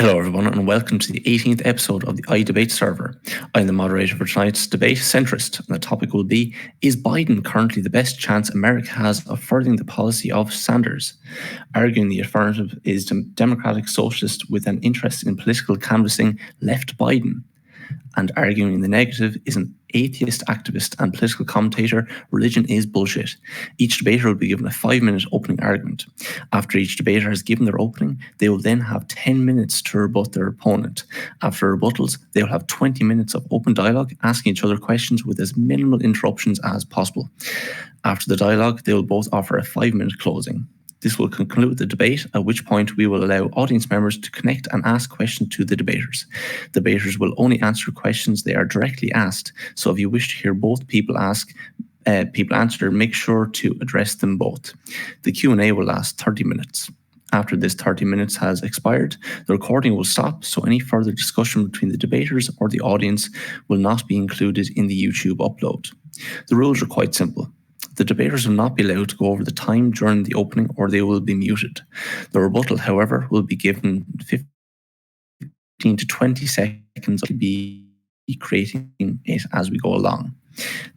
Hello everyone and welcome to the 18th episode of the iDebate server. I'm the moderator for tonight's debate, Centrist, and the topic will be, is Biden currently the best chance America has of furthering the policy of Sanders? Arguing the affirmative is the democratic socialist with an interest in political canvassing, LeftBiden. And arguing the negative is an atheist activist and political commentator, religion is bullshit. Each debater will be given a 5-minute opening argument. After each debater has given their opening, they will then have 10 minutes to rebut their opponent. After rebuttals, they will have 20 minutes of open dialogue, asking each other questions with as minimal interruptions as possible. After the dialogue, they will both offer a 5-minute closing. This will conclude the debate, at which point we will allow audience members to connect and ask questions to the debaters. Debaters will only answer questions they are directly asked, so if you wish to hear both people answer, make sure to address them both. The Q&A will last 30 minutes. After this 30 minutes has expired, the recording will stop, so any further discussion between the debaters or the audience will not be included in the YouTube upload. The rules are quite simple. The debaters will not be allowed to go over the time during the opening or they will be muted. The rebuttal, however, will be given 15 to 20 seconds to be creating it as we go along.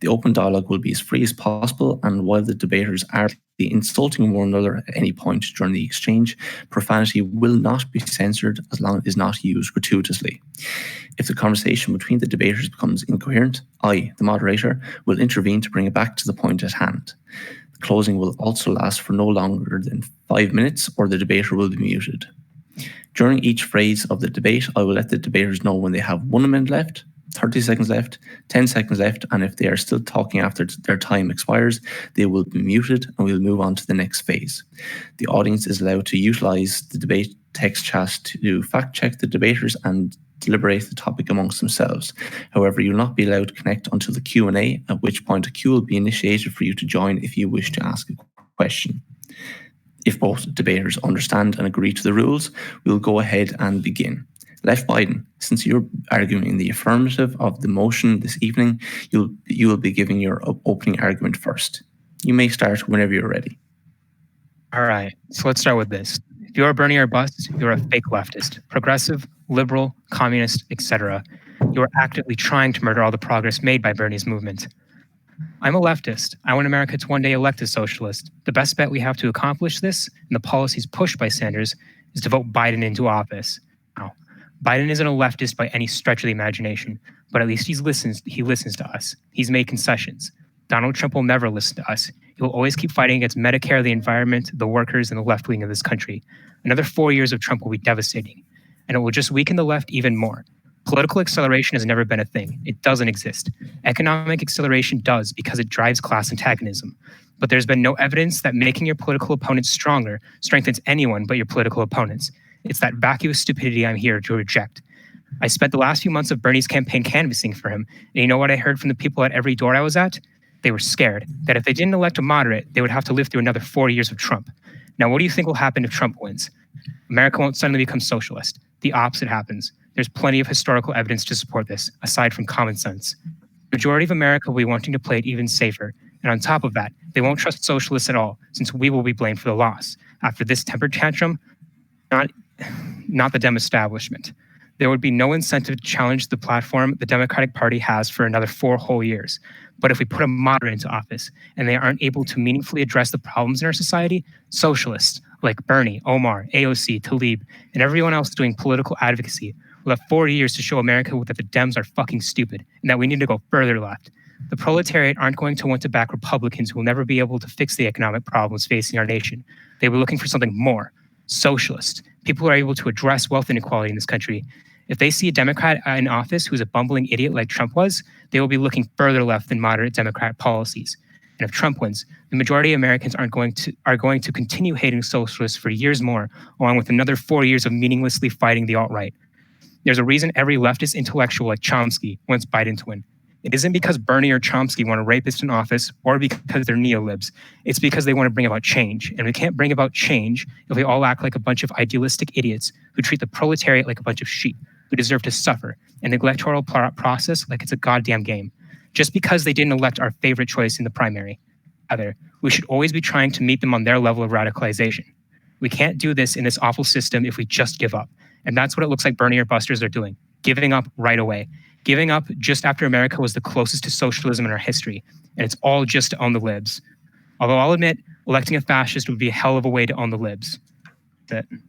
The open dialogue will be as free as possible, and while the debaters are insulting one another at any point during the exchange, profanity will not be censored as long as it is not used gratuitously. If the conversation between the debaters becomes incoherent, I, the moderator, will intervene to bring it back to the point at hand. The closing will also last for no longer than 5 minutes, or the debater will be muted. During each phase of the debate, I will let the debaters know when they have 1 minute left, 30 seconds left, 10 seconds left, and if they are still talking after their time expires, they will be muted and we'll move on to the next phase. The audience is allowed to utilize the debate text chat to fact check the debaters and deliberate the topic amongst themselves. However, you'll not be allowed to connect until the Q&A, at which point a queue will be initiated for you to join if you wish to ask a question. If both debaters understand and agree to the rules, we'll go ahead and begin. LeftBiden, since you're arguing in the affirmative of the motion this evening, you will be giving your opening argument first. You may start whenever you're ready. All right, so let's start with this. If you're a Bernie or bust, you're a fake leftist, progressive, liberal, communist, etc. You are actively trying to murder all the progress made by Bernie's movement. I'm a leftist. I want America to one day elect a socialist. The best bet we have to accomplish this, and the policies pushed by Sanders, is to vote Biden into office. Now, Biden isn't a leftist by any stretch of the imagination, but at least he listens to us. He's made concessions. Donald Trump will never listen to us. He will always keep fighting against Medicare, the environment, the workers, and the left wing of this country. Another 4 years of Trump will be devastating, and it will just weaken the left even more. Political acceleration has never been a thing. It doesn't exist. Economic acceleration does because it drives class antagonism. But there's been no evidence that making your political opponents stronger strengthens anyone but your political opponents. It's that vacuous stupidity I'm here to reject. I spent the last few months of Bernie's campaign canvassing for him, and you know what I heard from the people at every door I was at? They were scared that if they didn't elect a moderate, they would have to live through another 4 years of Trump. Now, what do you think will happen if Trump wins? America won't suddenly become socialist. The opposite happens. There's plenty of historical evidence to support this, aside from common sense. The majority of America will be wanting to play it even safer, and on top of that, they won't trust socialists at all, since we will be blamed for the loss. After this temper tantrum, not the Dem establishment. There would be no incentive to challenge the platform the Democratic Party has for another 4 whole years. But if we put a moderate into office and they aren't able to meaningfully address the problems in our society, socialists like Bernie, Omar, AOC, Tlaib, and everyone else doing political advocacy will have 4 years to show America that the Dems are fucking stupid and that we need to go further left. The proletariat aren't going to want to back Republicans who will never be able to fix the economic problems facing our nation. They will be looking for something more. Socialist. People who are able to address wealth inequality in this country. If they see a Democrat in office who's a bumbling idiot like Trump was, they will be looking further left than moderate Democrat policies. And if Trump wins, the majority of Americans are going to continue hating socialists for years more, along with another 4 years of meaninglessly fighting the alt-right. There's a reason every leftist intellectual like Chomsky wants Biden to win. It isn't because Bernie or Chomsky want a rapist in office or because they're neolibs. It's because they want to bring about change. And we can't bring about change if we all act like a bunch of idealistic idiots who treat the proletariat like a bunch of sheep who deserve to suffer and the electoral process like it's a goddamn game. Just because they didn't elect our favorite choice in the primary. Rather, we should always be trying to meet them on their level of radicalization. We can't do this in this awful system if we just give up. And that's what it looks like Bernie or busters are doing, giving up right away. Giving up just after America was the closest to socialism in our history. And it's all just to own the libs. Although I'll admit, electing a fascist would be a hell of a way to own the libs. That's it.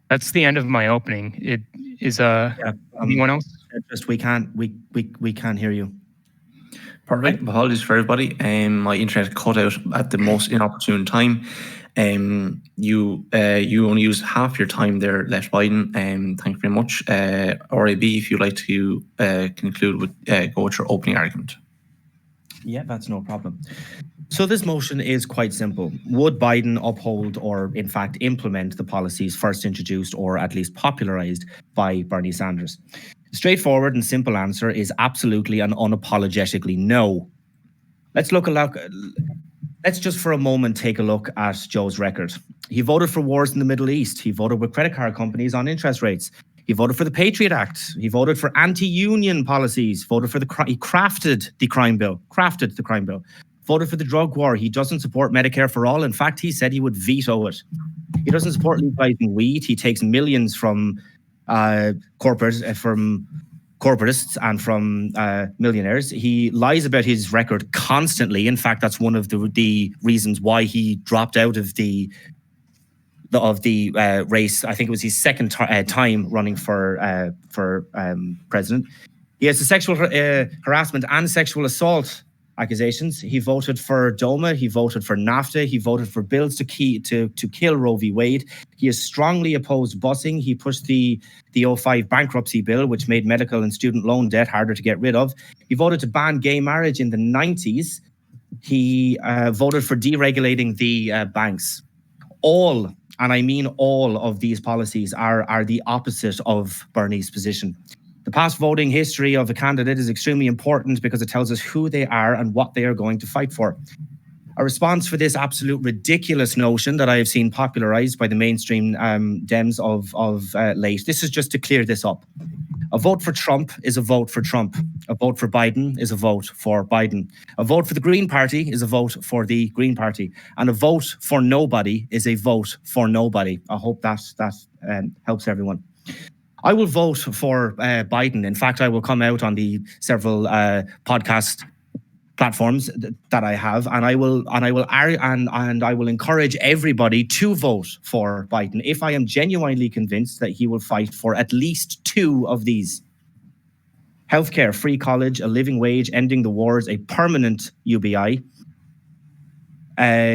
That's the end of my opening. It is anyone else? Just we can't hear you. Perfect. Apologies for everybody. My internet cut out at the most inopportune time. You only use half your time there, LeftBiden. Thank you very much. RAB, if you'd like to conclude with go with your opening argument. Yeah, that's no problem. So this motion is quite simple. Would Biden uphold or, in fact, implement the policies first introduced or at least popularized by Bernie Sanders? The straightforward and simple answer is absolutely and unapologetically no. Let's just for a moment take a look at Joe's record. He voted for wars in the Middle East. He voted with credit card companies on interest rates. He voted for the Patriot Act. He voted for anti-union policies. He crafted the crime bill. Voted for the drug war. He doesn't support Medicare for all. In fact, he said he would veto it. He doesn't support legalizing weed. He takes millions from corporatists and from millionaires. He lies about his record constantly. In fact, that's one of the reasons why he dropped out of the race. I think it was his second time running for president. He has the sexual harassment and sexual assault accusations. He voted for DOMA. He voted for NAFTA. He voted for bills to kill Roe v. Wade. He has strongly opposed busing. He pushed the 2005 bankruptcy bill, which made medical and student loan debt harder to get rid of. He voted to ban gay marriage in the 90s. He voted for deregulating the banks. All, and I mean all, of these policies are the opposite of Bernie's position. The past voting history of a candidate is extremely important because it tells us who they are and what they are going to fight for. A response for this absolute ridiculous notion that I have seen popularized by the mainstream Dems of late. This is just to clear this up. A vote for Trump is a vote for Trump. A vote for Biden is a vote for Biden. A vote for the Green Party is a vote for the Green Party. And a vote for nobody is a vote for nobody. I hope that helps everyone. I will vote for Biden. In fact, I will come out on the several podcast platforms that I have, and I will encourage everybody to vote for Biden if I am genuinely convinced that he will fight for at least two of these: healthcare, free college, a living wage, ending the wars, a permanent UBI, any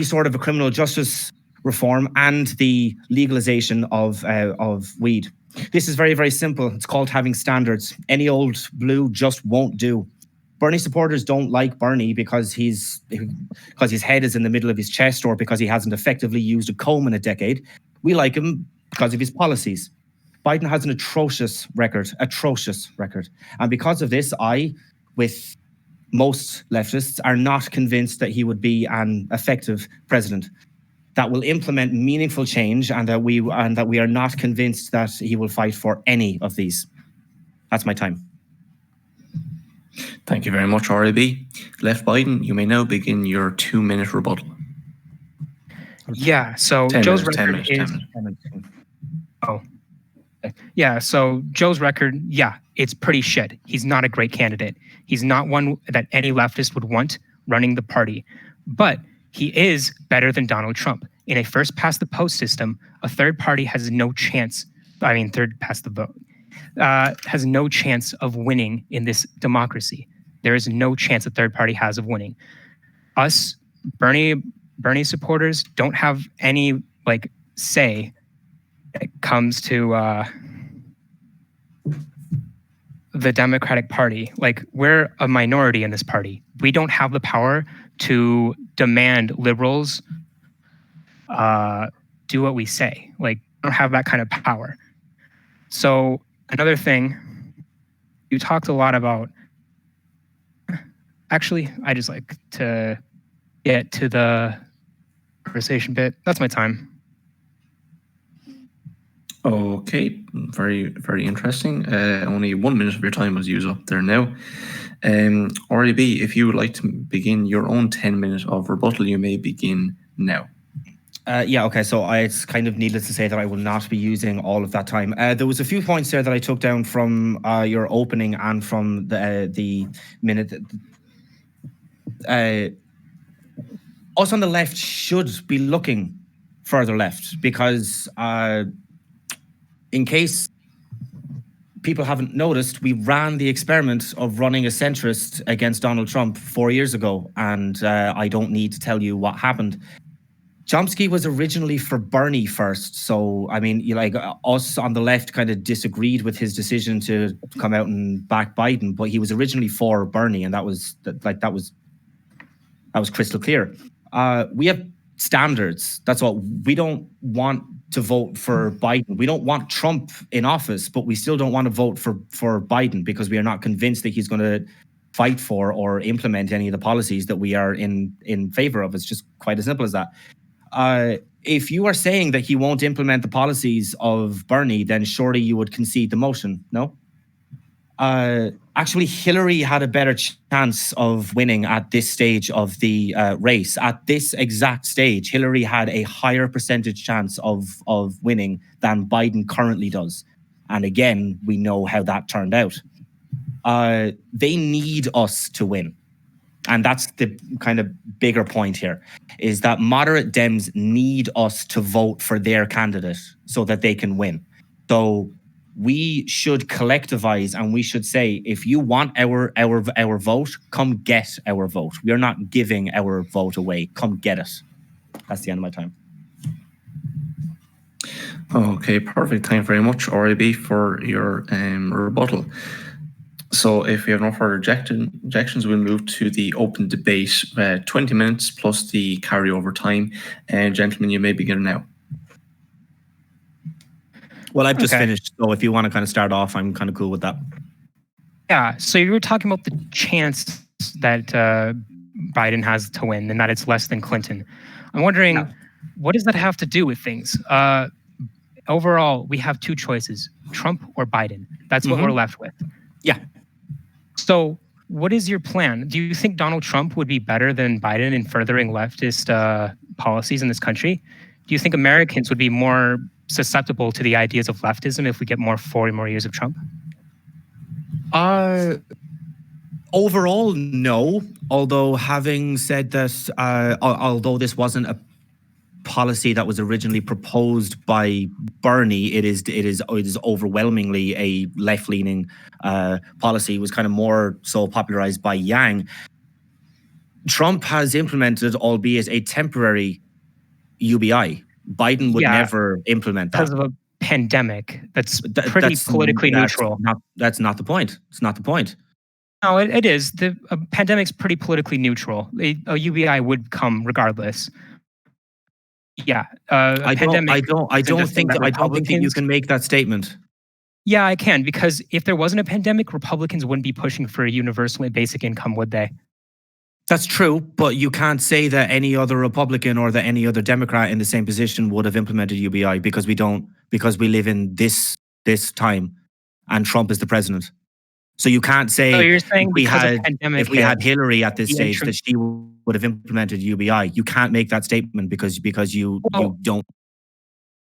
sort of a criminal justice reform, and the legalization of weed. This is very, very simple. It's called having standards. Any old blue just won't do. Bernie supporters don't like Bernie because his head is in the middle of his chest, or because he hasn't effectively used a comb in a decade. We like him because of his policies. Biden has an atrocious record. And because of this, I, with most leftists, are not convinced that he would be an effective president that will implement meaningful change, and that we are not convinced that he will fight for any of these. That's my time. Thank you very much, RAB. LeftBiden, you may now begin your 2-minute rebuttal. Yeah, so Joe's record is... Oh. Yeah, so Joe's record, it's pretty shit. He's not a great candidate. He's not one that any leftist would want running the party. But he is better than Donald Trump. In a first past the post system, a third party has no chance. Third past the vote has no chance of winning in this democracy. There is no chance a third party has of winning. Us, Bernie supporters, don't have any say when it comes to the Democratic Party. We're a minority in this party. We don't have the power to demand liberals do what we say. We don't have that kind of power. So another thing, you talked a lot about Actually, I just like to get to the conversation bit. That's my time. Okay, very interesting. Only 1 minute of your time was used up there now. RAB, if you would like to begin your own 10-minute of rebuttal, you may begin now. Yeah, okay. So it's kind of needless to say that I will not be using all of that time. There was a few points there that I took down from your opening and from the minute. Us on the left should be looking further left because in case people haven't noticed, we ran the experiment of running a centrist against Donald Trump 4 years ago, and I don't need to tell you what happened. Chomsky was originally for Bernie first, so I mean, us on the left kind of disagreed with his decision to come out and back Biden, but he was originally for Bernie, and that was crystal clear. We have standards. That's all. We don't want to vote for Biden. We don't want Trump in office, but we still don't want to vote for Biden because we are not convinced that he's going to fight for or implement any of the policies that we are in favor of. It's just quite as simple as that. If you are saying that he won't implement the policies of Bernie, then surely you would concede the motion, no? Actually, Hillary had a better chance of winning at this stage of the race. At this exact stage, Hillary had a higher percentage chance of winning than Biden currently does. And again, we know how that turned out. They need us to win. And that's the kind of bigger point here, is that moderate Dems need us to vote for their candidate so that they can win. So we should collectivize and we should say, if you want our vote, come get our vote. We are not giving our vote away. Come get it. That's the end of my time. Okay, perfect. Thank you very much, RAB, for your rebuttal. So if we have no further objections, we'll move to the open debate, 20 minutes plus the carryover time. Gentlemen, you may begin now. Well, I've just finished, so if you want to kind of start off, I'm kind of cool with that. Yeah, so you were talking about the chance that Biden has to win and that it's less than Clinton. I'm wondering, what does that have to do with things? Overall, we have two choices, Trump or Biden. That's what we're left with. Yeah. So what is your plan? Do you think Donald Trump would be better than Biden in furthering leftist policies in this country? Do you think Americans would be more susceptible to the ideas of leftism if we get 4 more years of Trump? Overall, no. Although having said that, although this wasn't a policy that was originally proposed by Bernie, it is overwhelmingly a left-leaning policy. It was kind of more so popularized by Yang. Trump has implemented, albeit a temporary UBI. Biden would never implement that. Because of a pandemic that's pretty politically neutral. That's not the point. It's not the point. No, it is. The pandemic's pretty politically neutral. A UBI would come regardless. Yeah, I don't think that you can make that statement. Yeah, I can, because if there wasn't a pandemic, Republicans wouldn't be pushing for a universal basic income, would they? That's true, but you can't say that any other Republican or that any other Democrat in the same position would have implemented UBI because we live in this time and Trump is the president. So you can't say, so you're saying if we had Hillary at this stage that she would have implemented UBI. You can't make that statement because you don't.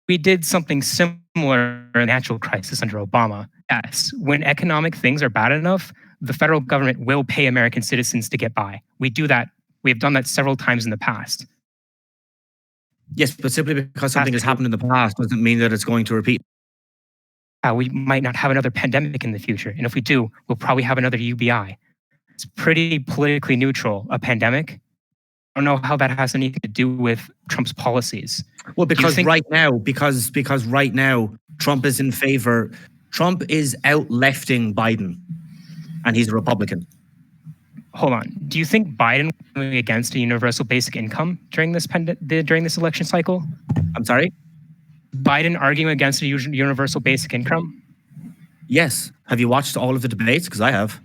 We did something similar in the natural crisis under Obama. Yes, when economic things are bad enough, the federal government will pay American citizens to get by. We do that. We have done that several times in the past. Yes, but simply because something has happened in the past doesn't mean that it's going to repeat. We might not have another pandemic in the future. And if we do, we'll probably have another UBI. It's pretty politically neutral, a pandemic. I don't know how that has anything to do with Trump's policies. Well, because right now, Trump is in favor. Trump is out-lefting Biden, and he's a Republican. Hold on. Do you think Biden was going against a universal basic income during this election cycle? I'm sorry? Biden arguing against a universal basic income? Yes. Have you watched all of the debates? Because I have.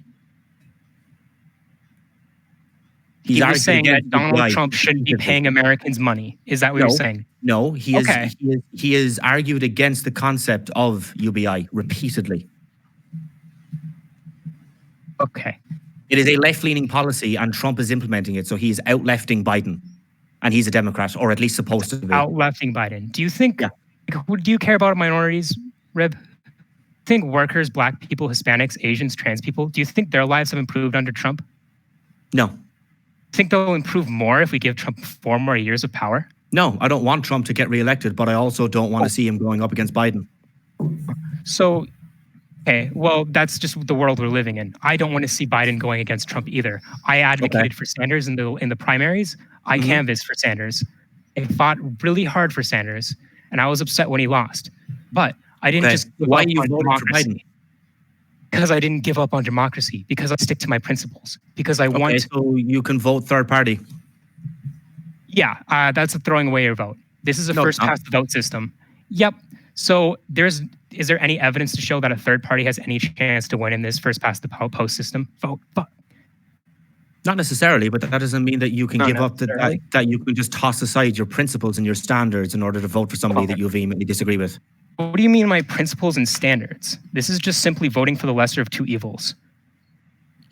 He was argued saying that against Donald UBI Trump shouldn't be repeatedly. paying Americans money. Is that what you're No, saying? no, he Okay. has argued against the concept of UBI repeatedly. Okay. It is a left-leaning policy, and Trump is implementing it. So he's out-lefting Biden, and he's a Democrat, or at least supposed to be. Out-lefting Biden. Do you think? Yeah. Do you care about minorities, Rib? Think workers, Black people, Hispanics, Asians, trans people? Do you think their lives have improved under Trump? No. Think they'll improve more if we give Trump 4 more years of power? No, I don't want Trump to get reelected, but I also don't want to see him going up against Biden. So, okay, well, that's just the world we're living in. I don't want to see Biden going against Trump either. I advocated for Sanders in the primaries. I canvassed for Sanders. I fought really hard for Sanders, and I was upset when he lost. But I didn't just give Why up you on voted for Biden? democracy. Because I didn't give up on democracy. Because I stick to my principles. Because I want. So you can vote third party. Yeah, that's a throwing away your vote. This is a first past the vote system. Yep. So is there any evidence to show that a third party has any chance to win in this first past the post system vote? Not necessarily, but that doesn't mean that you can give up that you can just toss aside your principles and your standards in order to vote for somebody that you vehemently disagree with. What do you mean my principles and standards? This is just simply voting for the lesser of two evils.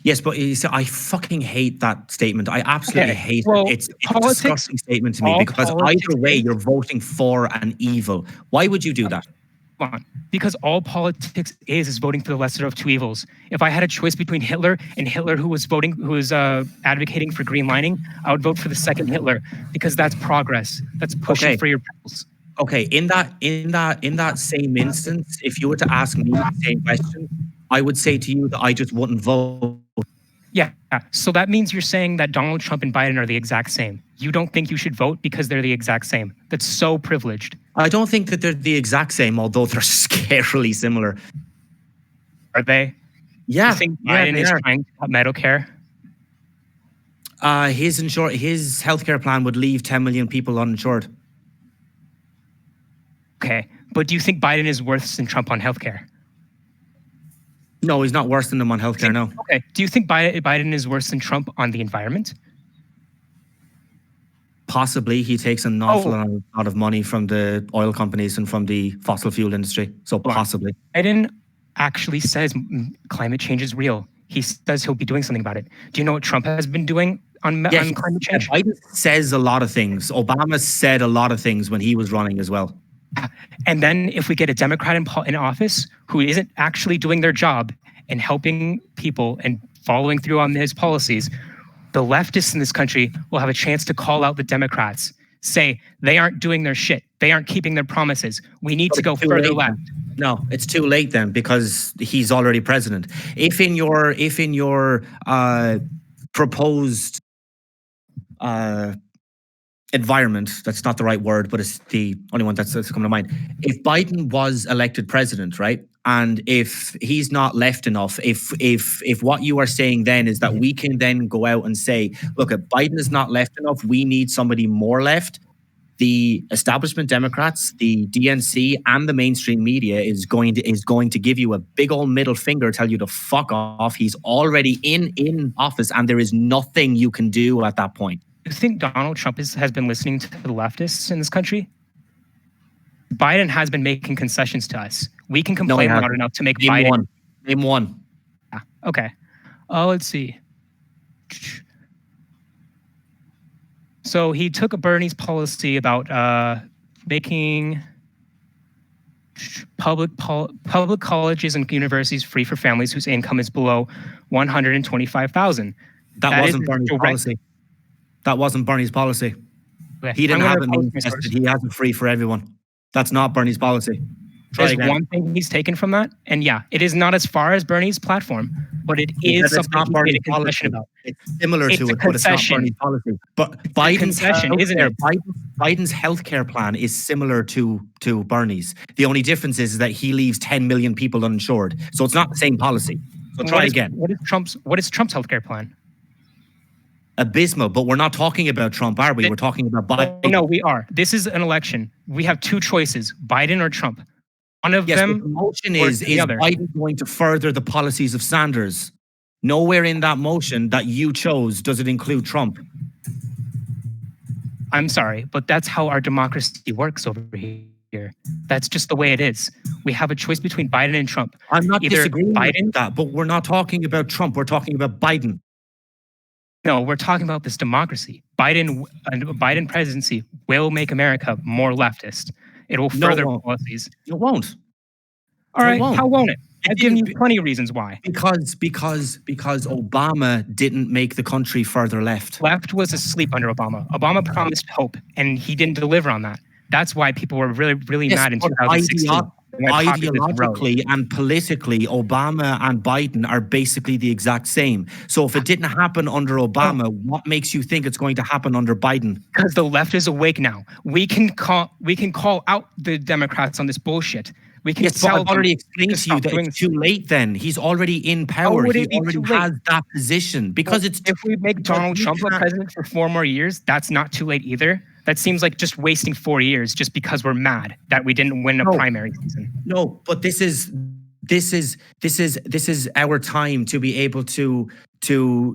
Yes, but you see, I fucking hate that statement. I absolutely hate it. It's a disgusting statement to me because either way, you're voting for an evil. Why would you do that? Come on. Because all politics is voting for the lesser of two evils. If I had a choice between Hitler and Hitler who was advocating for greenlining, I would vote for the second Hitler because that's progress. That's pushing for your principles. Okay, in that same instance, if you were to ask me the same question, I would say to you that I just wouldn't vote. Yeah, so that means you're saying that Donald Trump and Biden are the exact same. You don't think you should vote because they're the exact same. That's so privileged. I don't think that they're the exact same, although they're scarily similar. Are they? Yeah. You think Biden is trying to cut Medicare? His healthcare plan would leave 10 million people uninsured. Okay, but do you think Biden is worse than Trump on healthcare? No, he's not worse than him on healthcare, no. Okay, do you think Biden is worse than Trump on the environment? Possibly. He takes an awful lot of money from the oil companies and from the fossil fuel industry, so possibly. Biden actually says climate change is real. He says he'll be doing something about it. Do you know what Trump has been doing on climate change? Biden says a lot of things. Obama said a lot of things when he was running as well. And then if we get a Democrat in office who isn't actually doing their job and helping people and following through on his policies, the leftists in this country will have a chance to call out the Democrats, say they aren't doing their shit. They aren't keeping their promises. We need to go further left. No, it's too late then because he's already president. If in your proposed environment, that's not the right word, but it's the only one that's coming to mind. If Biden was elected president, right, and if he's not left enough, if what you are saying then is that we can then go out and say, look, if Biden is not left enough, we need somebody more left. The establishment Democrats, the DNC, and the mainstream media is going to give you a big old middle finger, tell you to fuck off. He's already in office, and there is nothing you can do at that point. Do you think Donald Trump has been listening to the leftists in this country? Biden has been making concessions to us. We can complain loud enough to make Biden. Name one. Yeah. Okay. Let's see. So he took a Bernie's policy about making public colleges and universities free for families whose income is below $125,000. That wasn't Bernie's policy. That wasn't Bernie's policy. Okay. He didn't have it mean that he has it free for everyone. That's not Bernie's policy. There's one thing he's taken from that, and yeah, it is not as far as Bernie's platform, but it is something he's made a concession about. It's similar to it, but it's not Bernie's policy. But Biden's healthcare plan is similar to Bernie's. The only difference is that he leaves 10 million people uninsured. So it's not the same policy. So try again. What is Trump's healthcare plan? Abysmal, but we're not talking about Trump, are we? We're talking about Biden. No, we are. This is an election. We have two choices: Biden or Trump. One of them. The motion is Biden going to further the policies of Sanders? Nowhere in that motion that you chose does it include Trump. I'm sorry, but that's how our democracy works over here. That's just the way it is. We have a choice between Biden and Trump. I'm not Either disagreeing Biden, with that, but we're not talking about Trump. We're talking about Biden. no, we're talking about this democracy. Biden presidency will make America more leftist. It will No, it further won't. policies. It won't. All right, won't. how won't it? I've given you Be- plenty of reasons why. Because Obama didn't make the country further left. Left was asleep under Obama. Obama promised hope, and he didn't deliver on that. That's why people were really Yes, mad in but 2016. when populists rose. Ideologically and politically, Obama and Biden are basically the exact same. So if it didn't happen under Obama, what makes you think it's going to happen under Biden? Because the left is awake now. We can call out the Democrats on this bullshit. We can Yes, but tell I've already them explained to you that doing it's too late then. He's already in power. would He it be already too late? has that position. Because it's if we make Donald you Trump a can't- president for 4 more years, that's not too late either. That seems like just wasting 4 years just because we're mad that we didn't win a No. primary season. No, but this is our time to be able to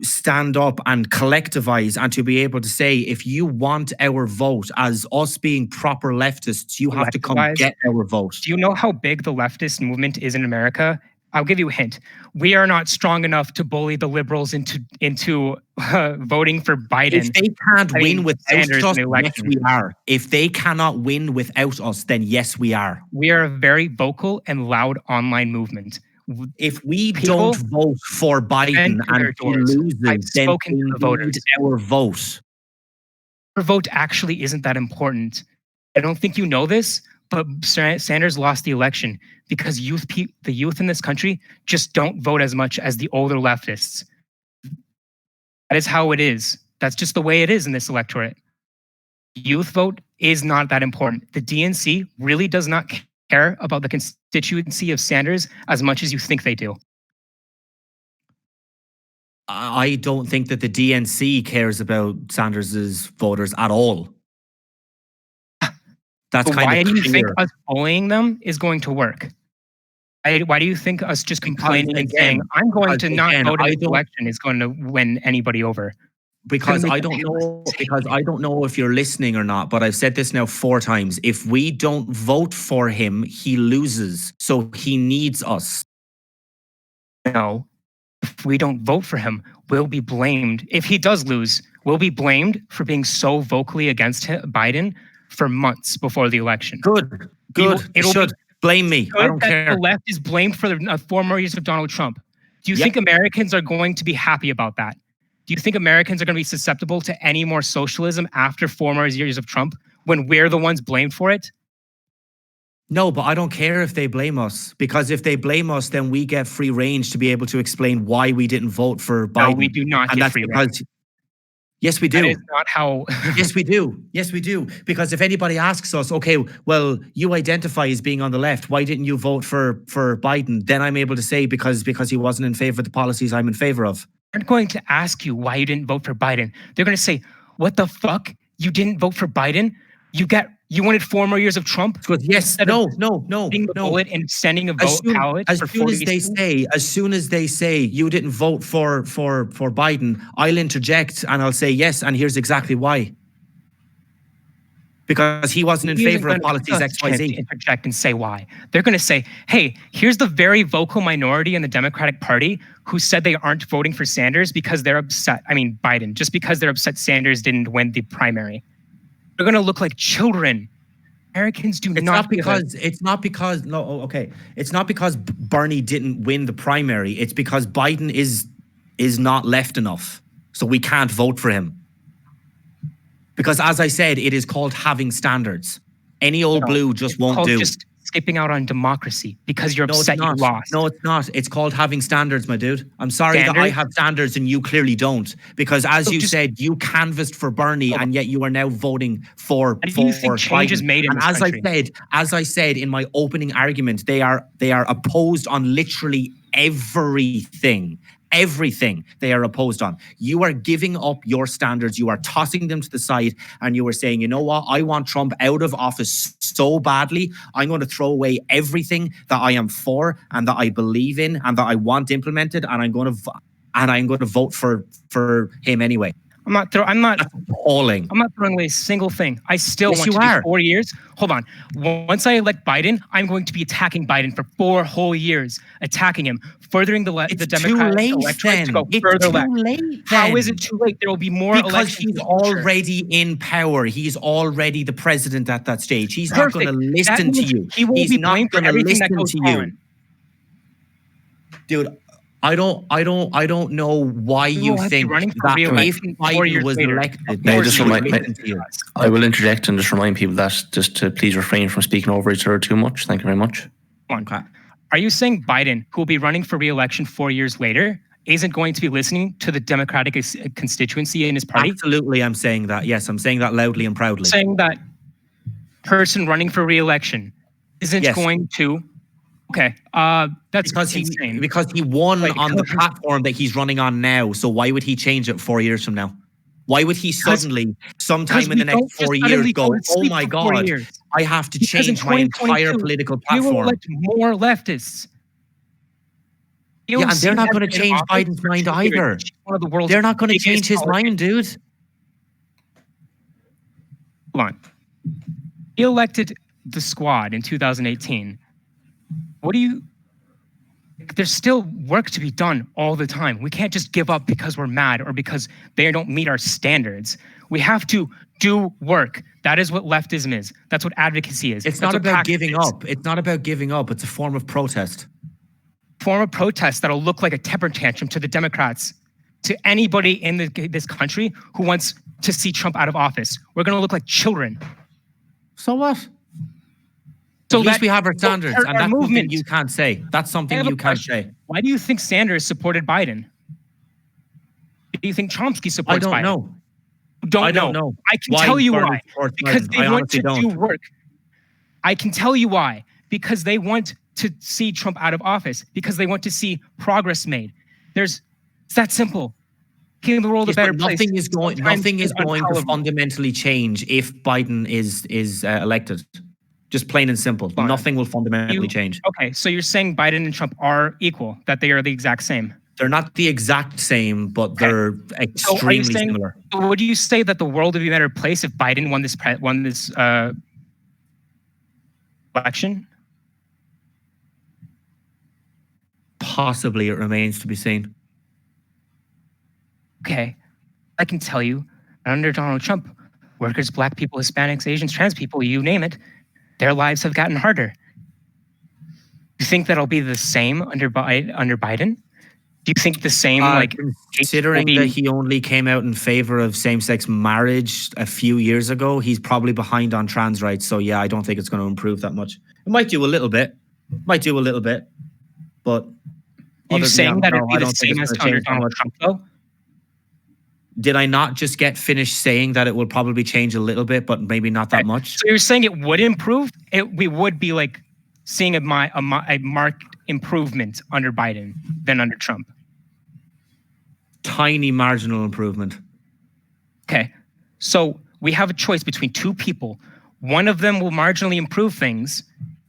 stand up and collectivize and to be able to say, if you want our vote as us being proper leftists, you have to come Collectivize? get our vote. Do you know how big the leftist movement is in America? I'll give you a hint. We are not strong enough to bully the liberals into voting for Biden. If they can't win without Sanders us, in the yes, election. we are. If they cannot win without us, then yes, we are. We are a very vocal and loud online movement. If we People don't vote for Biden to their and he doors. loses, I've then spoken we to the voters. need our vote. Your vote actually isn't that important. I don't think you know this, but Sanders lost the election because the youth in this country just don't vote as much as the older leftists. That is how it is. That's just the way it is in this electorate. Youth vote is not that important. The DNC really does not care about the constituency of Sanders as much as you think they do. I don't think that the DNC cares about Sanders's voters at all. That's But kind why of do you clear. think us bullying them is going to work? Why do you think us just complaining and saying, I'm going to not vote in this election is going to win anybody over? Because make I it don't know take- because I don't know if you're listening or not, but I've said this now 4 times. If we don't vote for him, he loses. So he needs us. No. If we don't vote for him, we'll be blamed. If he does lose, we'll be blamed for being so vocally against Biden for months before the election. Good. It'll should blame me. I don't that care. The left is blamed for the 4 more years of Donald Trump. Do you think Americans are going to be happy about that? Do you think Americans are going to be susceptible to any more socialism after 4 more years of Trump when we're the ones blamed for it? No, but I don't care if they blame us, because if they blame us, then we get free range to be able to explain why we didn't vote for Biden. No, we do not And get that's free because range. yes, we do. That is not how. Yes, we do. Yes, we do. Because if anybody asks us, okay, well, you identify as being on the left, why didn't you vote for Biden? Then I'm able to say because he wasn't in favor of the policies I'm in favor of. Aren't going to ask you why you didn't vote for Biden. They're going to say, "What the fuck? You didn't vote for Biden? You wanted 4 more years of Trump?" Because yes, no. Being the bullet and sending a vote ballot As for soon 40 as soon as they say you didn't vote for Biden, I'll interject and I'll say yes, and here's exactly why. Because he wasn't in favor of policies XYZ. Interject and say why. They're going to say, hey, here's the very vocal minority in the Democratic Party who said they aren't voting for Sanders because they're upset. I mean, Biden, just because they're upset Sanders didn't win the primary. They're going to look like children. Americans do It's not. It's not because Bernie didn't win the primary. It's because Biden is not left enough. So we can't vote for him. Because as I said, it is called having standards. Any old blue just won't do. Just skipping out on democracy because you're upset you lost. No, it's not. It's called having standards, my dude. I'm sorry that I have standards and you clearly don't. Because as you said, you canvassed for Bernie and yet you are now voting for change is made in and this country. as I said in my opening argument, they are opposed on literally everything. Everything they are opposed on. You are giving up your standards. You are tossing them to the side and you are saying, you know what? I want Trump out of office so badly. I'm going to throw away everything that I am for and that I believe in and that I want implemented. And I'm going and I'm going to vote for him anyway. I'm not Appalling. I'm not throwing away a single thing. I still Yes, want you to are. do 4 years. Hold on. Once I elect Biden, I'm going to be attacking Biden for 4 whole years, attacking him, furthering the Democratic electorate to go further left. How is it too late? There will be more because elections. he's already in power. He's already the president at that stage. He's not going to listen to you. He will be blamed for everything that goes on. Dude, I don't know why you think that if Biden was elected, I will interject and just remind people that just to please refrain from speaking over each other too much. Thank you very much. Okay. Are you saying Biden, who will be running for re-election 4 years later, isn't going to be listening to the Democratic constituency in his party? Absolutely, I'm saying that. Yes, I'm saying that loudly and proudly. Saying that person running for re-election isn't going to. Okay, that's insane. Because he won on the platform that he's running on now. So why would he change it 4 years from now? Why would he suddenly, sometime in the next 4 years, go, oh my God, I have to change my entire political platform? You will elect more leftists. Yeah, and they're not going to change Biden's mind either. They're not going to change his mind, dude. Hold on. He elected the Squad in 2018. There's still work to be done all the time. We can't just give up because we're mad or because they don't meet our standards. We have to do work. That is what leftism is. That's what advocacy is. It's not about giving up. It's not about giving up. It's a form of protest. Form of protest that'll look like a temper tantrum to the Democrats, to anybody in this country who wants to see Trump out of office. We're going to look like children. So what? So at least we have our standards, and that's something you can't say. That's something you can't say. Why do you think Sanders supported Biden? Do you think Chomsky supports Biden? I don't know. I don't know. I can tell you why. Because they want to do work. I can tell you why. Because they want to see Trump out of office. Because they want to see progress made. It's that simple. Keeping the world a better place. Nothing is going to fundamentally change if Biden is elected. Just plain and simple. Fine. Nothing will fundamentally change. Okay, so you're saying Biden and Trump are equal, that they are the exact same? They're not the exact same, but they're extremely similar. Would you say that the world would be a better place if Biden won this election? Possibly, it remains to be seen. Okay, I can tell you, under Donald Trump, workers, black people, Hispanics, Asians, trans people, you name it, their lives have gotten harder. You think that'll be the same under Biden? Do you think the same, considering that he only came out in favor of same-sex marriage a few years ago, he's probably behind on trans rights. So yeah, I don't think it's going to improve that much. It might do a little bit. But are you saying that it'd be the same as under Donald Trump, though? Did I not just get finished saying that it will probably change a little bit, but maybe not that much? So you're saying it would improve? We would be like seeing a marked improvement under Biden than under Trump? Tiny marginal improvement. Okay. So we have a choice between two people. One of them will marginally improve things.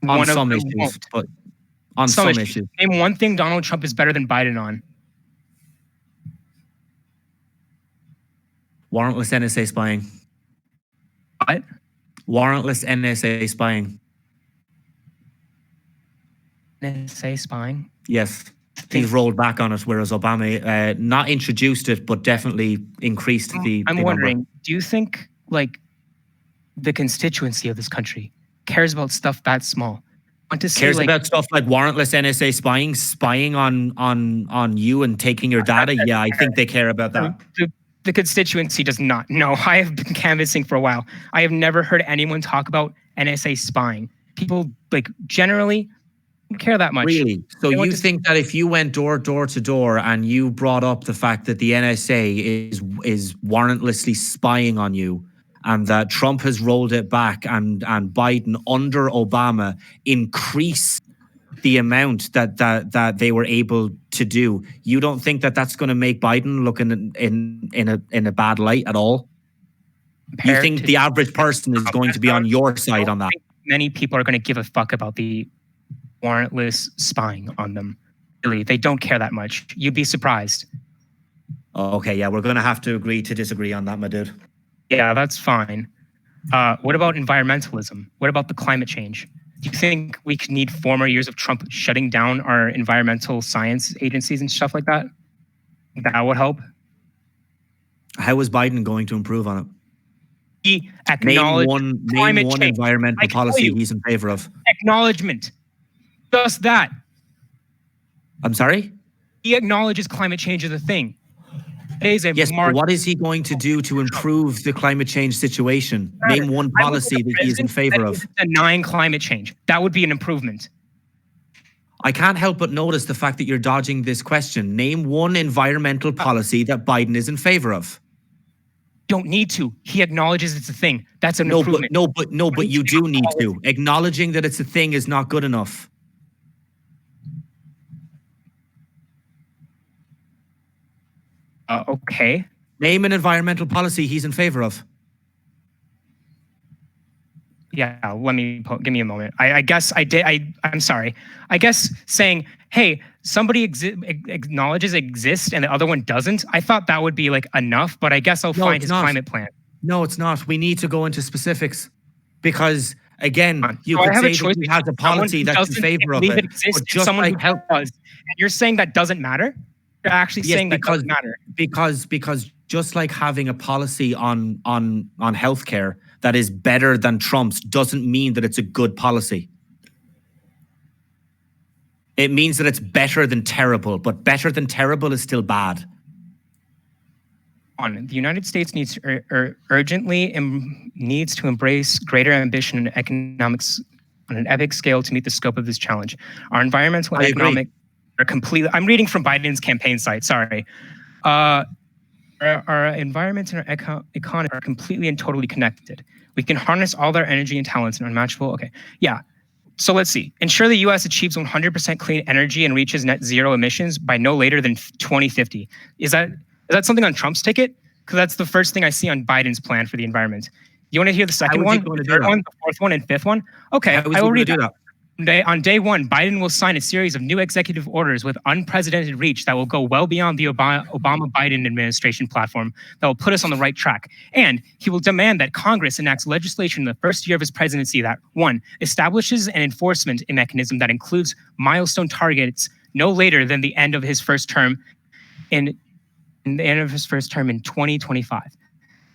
On some issues, but on some issues. Name one thing Donald Trump is better than Biden on. Warrantless NSA spying. What? Warrantless NSA spying. NSA spying? Yes. He's rolled back on it, whereas Obama not introduced it, but definitely increased the I'm wondering, number. Do you think the constituency of this country cares about stuff that small? Cares about stuff like warrantless NSA spying on you and taking your data? Yeah, I think they care about that. The constituency does not. No, I have been canvassing for a while. I have never heard anyone talk about NSA spying. People generally don't care that much. Really? So you think that if you went door to door and you brought up the fact that the NSA is warrantlessly spying on you, and that Trump has rolled it back and Biden under Obama increased the amount that they were able to do, you don't think that that's going to make Biden look in a bad light at all? You think the average person is going to be on your side on that? Many people are going to give a fuck about the warrantless spying on them. Really, they don't care that much. You'd be surprised. Okay, yeah, we're going to have to agree to disagree on that, my dude. Yeah, that's fine. What about environmentalism? What about the climate change? Do you think we could need 4 more years of Trump shutting down our environmental science agencies and stuff like that? That would help. How is Biden going to improve on it? He Name acknowledged one climate change. environmental I can tell policy you. he's in favor of. Acknowledgement. Just that. I'm sorry? He acknowledges climate change is a thing. It is a Yes, but mark. what is he going to do to improve the climate change situation? Name one policy that he is in favor of. Denying climate change. That would be an improvement. I can't help but notice the fact that you're dodging this question. Name one environmental policy that Biden is in favor of. Don't need to. He acknowledges it's a thing. That's an improvement. But you do need to. Acknowledging that it's a thing is not good enough. Okay. Name an environmental policy he's in favor of. Yeah, give me a moment. I guess I did. I'm sorry. I guess saying, hey, somebody acknowledges exist and the other one doesn't. I thought that would be like enough, but I guess I'll find his climate plan. No, it's not. We need to go into specifics because again, you so could say that he has a policy that's in favor of it. But just someone who does, and you're saying that doesn't matter. You're actually saying that doesn't matter because just like having a policy on healthcare that is better than Trump's doesn't mean that it's a good policy. It means that it's better than terrible, but better than terrible is still bad. The United States needs urgently needs to embrace greater ambition and economics on an epic scale to meet the scope of this challenge. Our environmental and economic are completely. I'm reading from Biden's campaign site. Sorry. Our environment and our economy are completely and totally connected. We can harness all their energy and talents in unmatchable. Okay, yeah. So let's see. Ensure the U.S. achieves 100% clean energy and reaches net zero emissions by no later than 2050. Is that something on Trump's ticket? Because that's the first thing I see on Biden's plan for the environment. You want to hear the second one, the third one, the fourth one, and fifth one? Okay, I will read that. On day one, Biden will sign a series of new executive orders with unprecedented reach that will go well beyond the Obama-Biden administration platform that will put us on the right track. And he will demand that Congress enacts legislation in the first year of his presidency that, 1, establishes an enforcement mechanism that includes milestone targets no later than the end of his first term in 2025.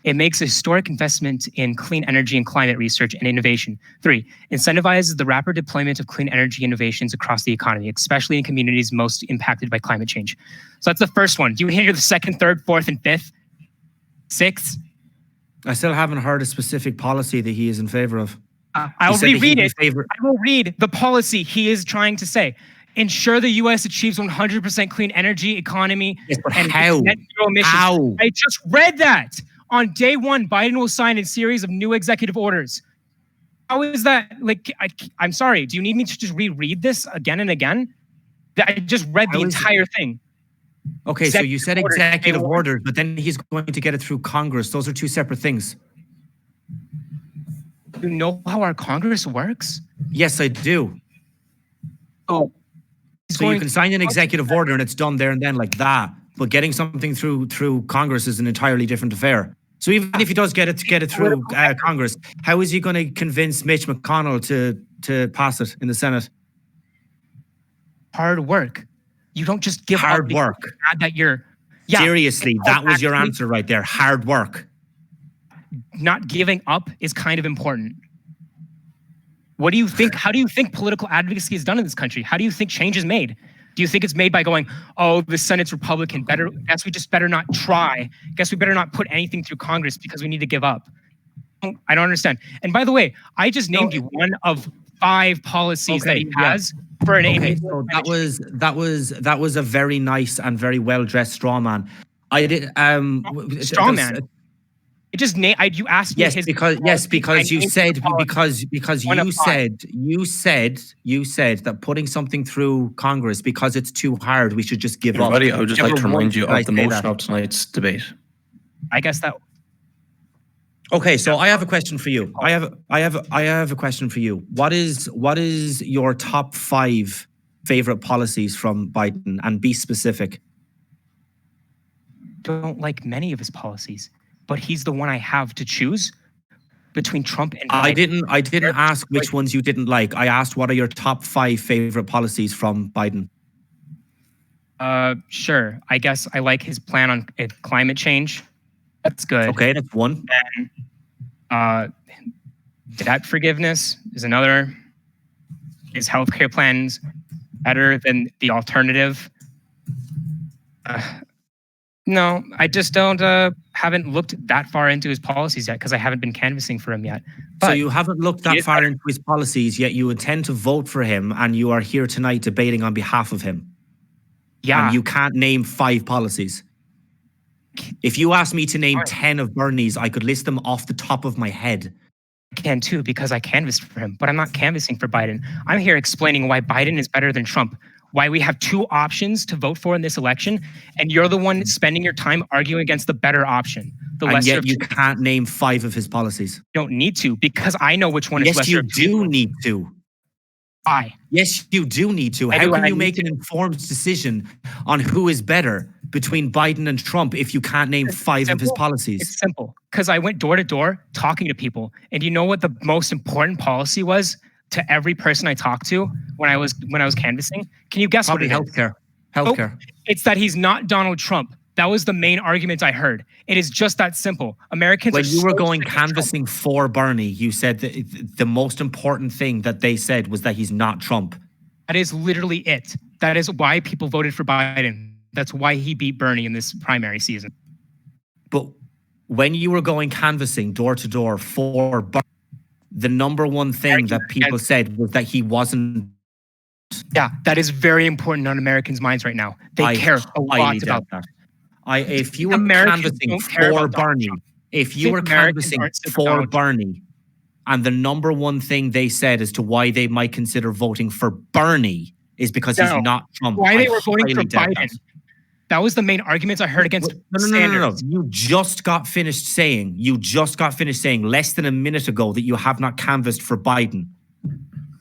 It makes a historic investment in clean energy and climate research and innovation. 3, incentivizes the rapid deployment of clean energy innovations across the economy, especially in communities most impacted by climate change. So that's the first one. Do you hear the second, third, fourth, and fifth? Sixth? I still haven't heard a specific policy that he is in favor of. I'll reread it. I will read the policy he is trying to say. Ensure the U.S. achieves 100% clean energy economy and net zero emissions. How? I just read that. On day one, Biden will sign a series of new executive orders. How is that? Like, I'm sorry. Do you need me to just reread this again and again? I just read the entire thing. Okay, so you said executive orders, but then he's going to get it through Congress. Those are two separate things. You know how our Congress works? Yes, I do. Oh. So you can sign an executive order and it's done there and then like that. But getting something through Congress is an entirely different affair. So even if he does get it through Congress, how is he going to convince Mitch McConnell to pass it in the Senate? Hard work. You don't just give hard work. That you're seriously. That was your answer right there. Hard work. Not giving up is kind of important. What do you think? How do you think political advocacy is done in this country? How do you think change is made? Do you think it's made by going, oh, the Senate's Republican, guess we just better not try. Guess we better not put anything through Congress because we need to give up. I don't understand. And by the way, I just named you one of 5 policies that he has for an so that was a very nice and very well-dressed straw man. I did straw man. It just you asked me because you said that putting something through Congress because it's too hard, we should just give up. I would just like to remind you of the motion of tonight's debate. I guess that. Okay, so I have a question for you. I have a question for you. What is your top 5 favorite policies from Biden, and be specific? don't like many of his policies, but he's the one I have to choose between Trump and I Biden. didn't ask which ones you didn't like. I asked what are your top 5 favorite policies from Biden. Sure. I guess I like his plan on climate change. That's good. Okay, that's one. And debt forgiveness is another. His healthcare plans better than the alternative. No, I just haven't looked that far into his policies yet because I haven't been canvassing for him yet. But so you haven't looked that far into his policies, yet you intend to vote for him, and you are here tonight debating on behalf of him. Yeah. And you can't name 5 policies. If you asked me to name 10 of Bernie's, I could list them off the top of my head. I can too, because I canvassed for him, but I'm not canvassing for Biden. I'm here explaining why Biden is better than Trump, why we have 2 options to vote for in this election, and you're the one spending your time arguing against the better option. And yet you can't name 5 of his policies. You don't need to, because I know which one is lesser. Yes, you do need to. Why? Yes, you do need to. How can you make an informed decision on who is better between Biden and Trump if you can't name 5 of his policies? It's simple, because I went door to door talking to people, and you know what the most important policy was to every person I talked to when I was canvassing? Can you guess Probably what it is? healthcare. Healthcare. Oh, it's that he's not Donald Trump. That was the main argument I heard. It is just that simple. Americans. When you were going canvassing for Bernie, you said that the most important thing that they said was that he's not Trump. That is literally it. That is why people voted for Biden. That's why he beat Bernie in this primary season. But when you were going canvassing door to door for Bernie, the number one thing that people said was that he wasn't. Yeah, that is very important on Americans' minds right now. They care a lot about that. If you were canvassing for Bernie, and the number one thing they said as to why they might consider voting for Bernie is because he's not Trump. Why they were voting for Biden? That was the main arguments I heard against Sanders. No. You just got finished saying less than a minute ago that you have not canvassed for Biden.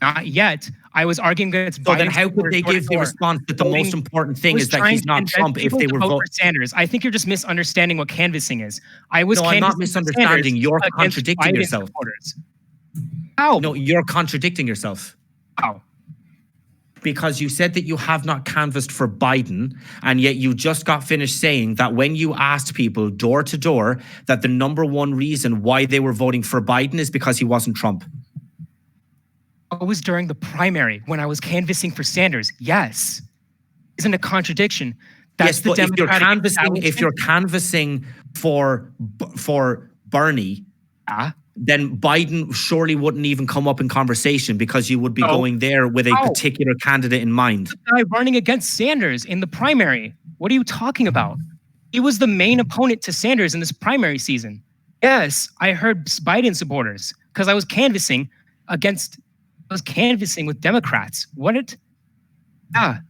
Not yet. I was arguing against Biden. So then how could they give the response that the most important thing is that he's not Trump if they were voting for Sanders? I think you're just misunderstanding what canvassing is. I'm not misunderstanding. You're contradicting yourself. How? No, you're contradicting yourself. How? Because you said that you have not canvassed for Biden, and yet you just got finished saying that when you asked people door to door that the number one reason why they were voting for Biden is because he wasn't Trump. It was during the primary when I was canvassing for Sanders. Yes. Isn't a contradiction? That's the Democratic if you're canvassing for Bernie, then Biden surely wouldn't even come up in conversation because you would be going there with a particular candidate in mind. The guy running against Sanders in the primary. What are you talking about? He was the main opponent to Sanders in this primary season. Yes, I heard Biden supporters because I was canvassing with Democrats.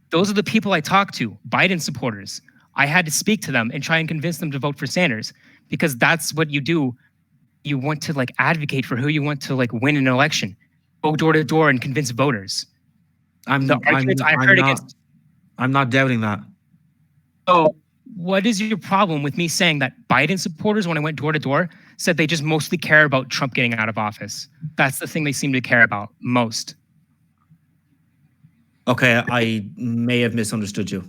Those are the people I talked to, Biden supporters. I had to speak to them and try and convince them to vote for Sanders because that's what you do. You want to advocate for who you want to win an election. Go door to door and convince voters. I'm not doubting that. So what is your problem with me saying that Biden supporters, when I went door to door, said they just mostly care about Trump getting out of office? That's the thing they seem to care about most. Okay, I may have misunderstood you.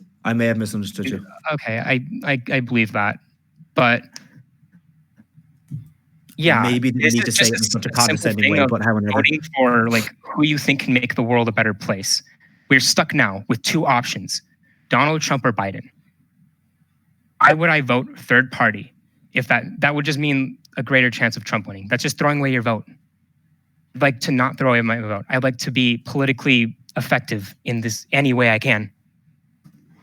Okay, I believe that. But yeah, maybe they need to say it in such a condescending way, but however. Voting for who you think can make the world a better place. We're stuck now with 2 options, Donald Trump or Biden. Why would I vote third party if that would just mean a greater chance of Trump winning? That's just throwing away your vote. I'd like to not throw away my vote. I'd like to be politically effective in this any way I can.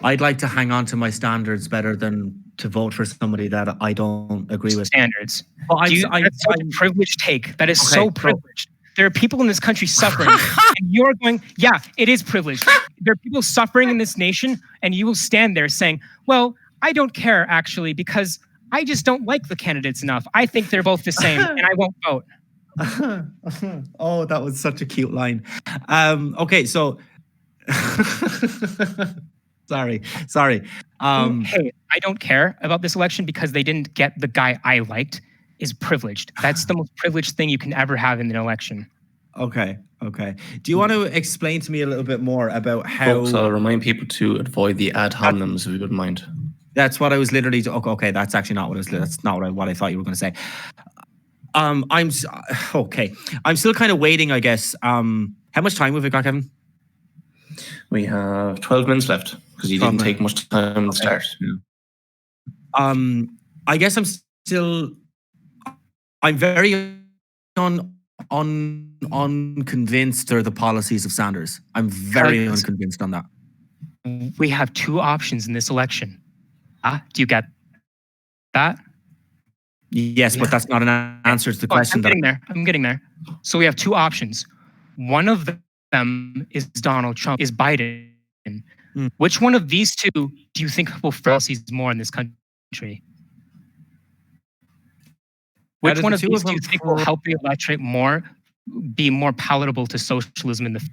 I'd like to hang on to my standards better than to vote for somebody that I don't agree with. Standards. That's such a privileged take. That is so privileged. There are people in this country suffering, and you're going, yeah, it is privileged. There are people suffering in this nation, and you will stand there saying, well, I don't care, actually, because I just don't like the candidates enough. I think they're both the same, and I won't vote. Oh, that was such a cute line. Okay, so Sorry. Hey, I don't care about this election because they didn't get the guy I liked is privileged. That's the most privileged thing you can ever have in an election. Okay. Do you want to explain to me a little bit more about how? Folks, I'll remind people to avoid the ad hominems if you wouldn't mind. That's what I was literally. Okay, that's actually not what I was. That's not what I thought you were going to say. I'm okay. I'm still kind of waiting, I guess. How much time have we got, Kevin? We have 12 minutes left because you didn't take much time to start. Yeah. I guess I'm very unconvinced are the policies of Sanders. I'm very unconvinced on that. We have two options in this election. Do you get that? Yes, but that's not an answer to the question. I'm getting there. So we have two options. One of them is Donald Trump, is Biden. Which one of these two do you think will policies more in this country? Which one of these do you think will help the electorate more, be more palatable to socialism in the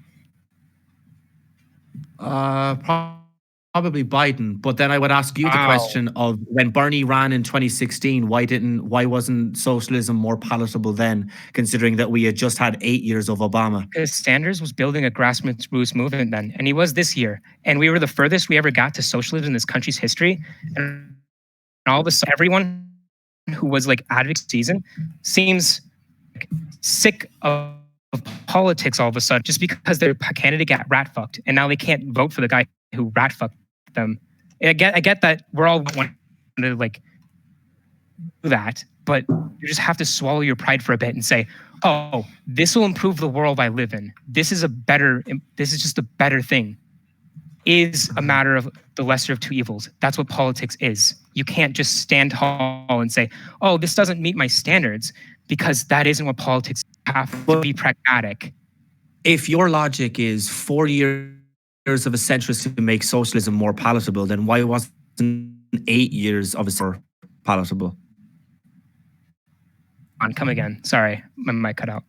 Probably Biden, but then I would ask you the question of when Bernie ran in 2016, why wasn't socialism more palatable then, considering that we had just had 8 years of Obama? Because Sanders was building a grassroots movement then, and he was this year, and we were the furthest we ever got to socialism in this country's history, and all of a sudden, everyone who was like advocate season seems sick of politics all of a sudden just because their candidate got rat fucked, and now they can't vote for the guy who rat fucked them. I get that we're all wanting to like do that, but you just have to swallow your pride for a bit and say, "Oh, this will improve the world I live in. This is just a better thing." Is a matter of the lesser of two evils. That's what politics is. You can't just stand tall and say, "Oh, this doesn't meet my standards," because that isn't what politics have to be pragmatic. If your logic is 4 years of a centrist to make socialism more palatable, then why wasn't 8 years of a more palatable? Come again. Sorry, my mic cut out.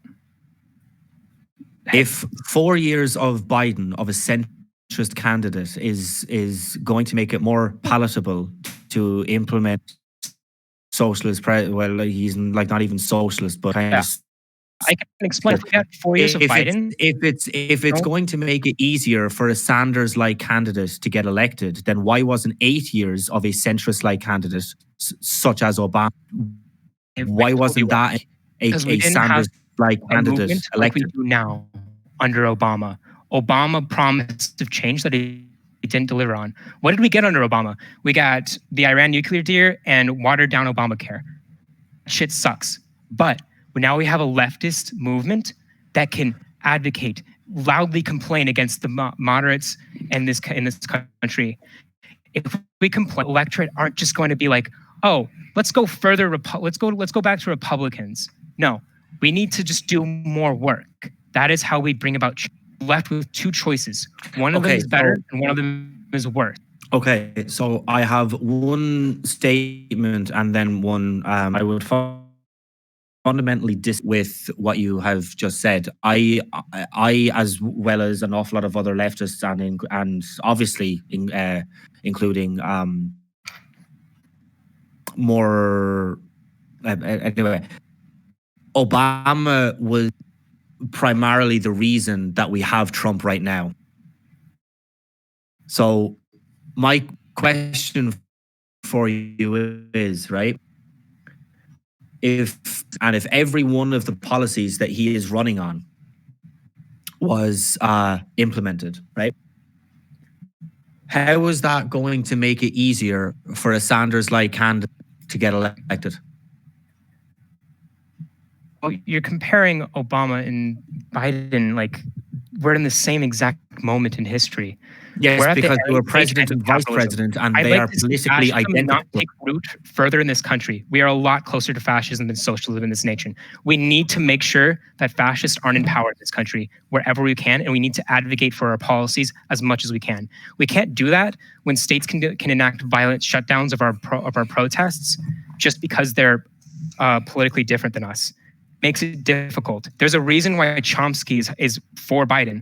If 4 years of Biden, of a centrist candidate, is going to make it more palatable to implement socialist, well, he's like not even socialist, but kind of. I can explain that 4 years of Biden. If it's going to make it easier for a Sanders-like candidate to get elected, then why wasn't 8 years of a centrist-like candidate, such as Obama? Why wasn't that a Sanders-like candidate elected? Like we do now under Obama? Obama promised of change that he didn't deliver on. What did we get under Obama? We got the Iran nuclear deal and watered down Obamacare. Shit sucks. But now we have a leftist movement that can advocate, loudly complain against the moderates in this country. If we complain, electorate aren't just going to be like, "Oh, let's go further. Let's go back to Republicans." No, we need to just do more work. That is how we bring about change. Left with two choices. One of them is better, and one of them is worse. Okay, so I have one statement and then one. I would fundamentally with what you have just said. I, as well as an awful lot of other leftists, and obviously including more. Anyway, Obama was primarily the reason that we have Trump right now. So my question for you is, right, if every one of the policies that he is running on was implemented, right, how is that going to make it easier for a Sanders-like candidate to get elected? Well, you're comparing Obama and Biden, like we're in the same exact moment in history. Yes, because they were president and vice president, and they are politically identical. Not take root further in this country. We are a lot closer to fascism than socialism in this nation. We need to make sure that fascists aren't in power in this country wherever we can, and we need to advocate for our policies as much as we can. We can't do that when states can enact violent shutdowns of our protests just because they're politically different than us. Makes it difficult. There's a reason why Chomsky is for Biden.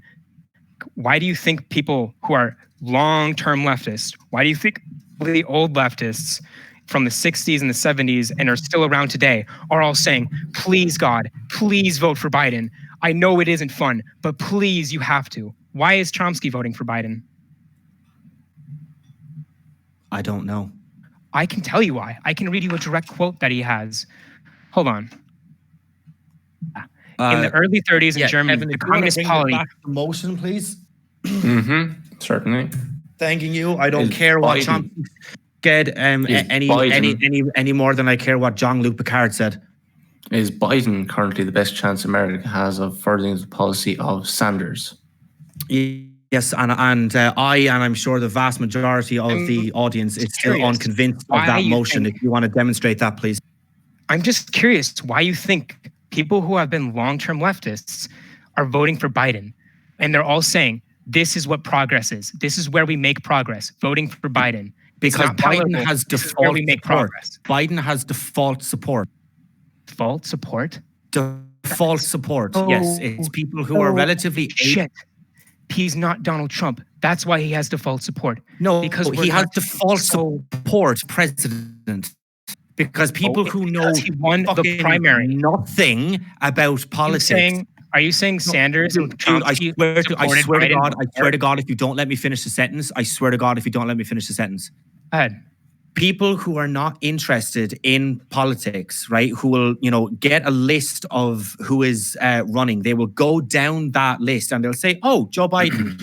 Why do you think people who are long-term leftists, why do you think the old leftists from the 60s and the 70s and are still around today are all saying, please, God, please vote for Biden. I know it isn't fun, but please, you have to. Why is Chomsky voting for Biden? I don't know. I can tell you why. I can read you a direct quote that he has. Hold on. In the early 30s in Germany, Kevin, the if you want to Communist bring Party. back the motion, please. Certainly. Thanking you. I don't Is care what Biden- Chomsky said any more than I care what Jean-Luc Picard said. Is Biden currently the best chance America has of furthering the policy of Sanders? Yes, and I'm sure the vast majority of the audience is still curious unconvinced why of that you motion. think- If you want to demonstrate that, please. I'm just curious why you think people who have been long-term leftists are voting for Biden. And they're all saying, this is what progress is. This is where we make progress, voting for Biden. It's Because not Biden palatable. has This is where default we make support. progress. Biden has default support. Default support? Default support. Yes, it's people who are relatively shit. He's not Donald Trump. That's why he has default support. No, because he has default support, President. Because people who know he won the primary. nothing about politics. Are you saying Sanders and Dude, I Chomsky swear to Biden? God, if you don't let me finish the sentence, I swear to God, if you don't let me finish the sentence. Go ahead. People who are not interested in politics, right, who will, get a list of who is running, they will go down that list and they'll say, oh, Joe Biden,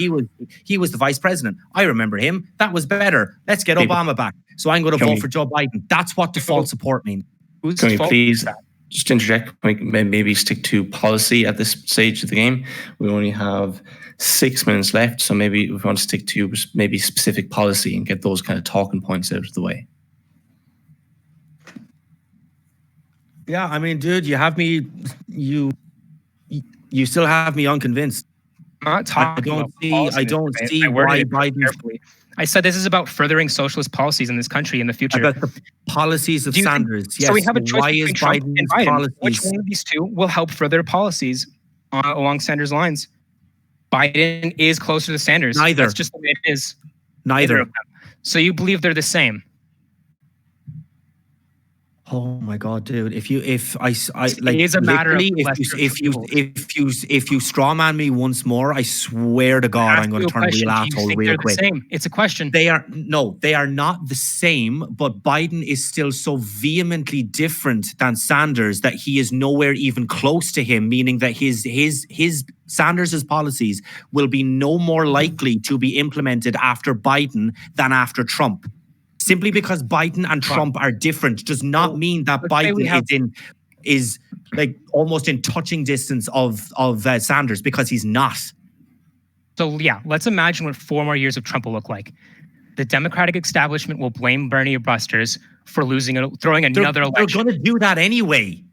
he was the vice president. I remember him. That was better. Let's get Obama back. So I'm going to vote for Joe Biden. That's what default support means. Can we please just interject? Maybe stick to policy at this stage of the game. We only have 6 minutes left, so maybe we want to stick to maybe specific policy and get those kind of talking points out of the way. Yeah, I mean, dude, you have me. You still have me unconvinced. I'm not talking I don't see why Biden. I said this is about furthering socialist policies in this country in the future. About the policies of Sanders. Yes. So we have a choice between Trump and Biden. Policies? Which one of these two will help further policies along Sanders' lines? Biden is closer to Sanders. Neither. That's just the way it is. Neither. Of them. So you believe they're the same? Oh my God, dude! If it is a matter of if you strawman me once more, I swear to God, I'm going to turn real asshole real quick. It's a question. They are not the same. But Biden is still so vehemently different than Sanders that he is nowhere even close to him. Meaning that his Sanders' policies will be no more likely to be implemented after Biden than after Trump. Simply because Biden and Trump are different does not mean that Biden is like almost in touching distance of Sanders, because he's not. So yeah, let's imagine what 4 more years of Trump will look like. The Democratic establishment will blame Bernie or Busters for throwing another election. They're going to do that anyway.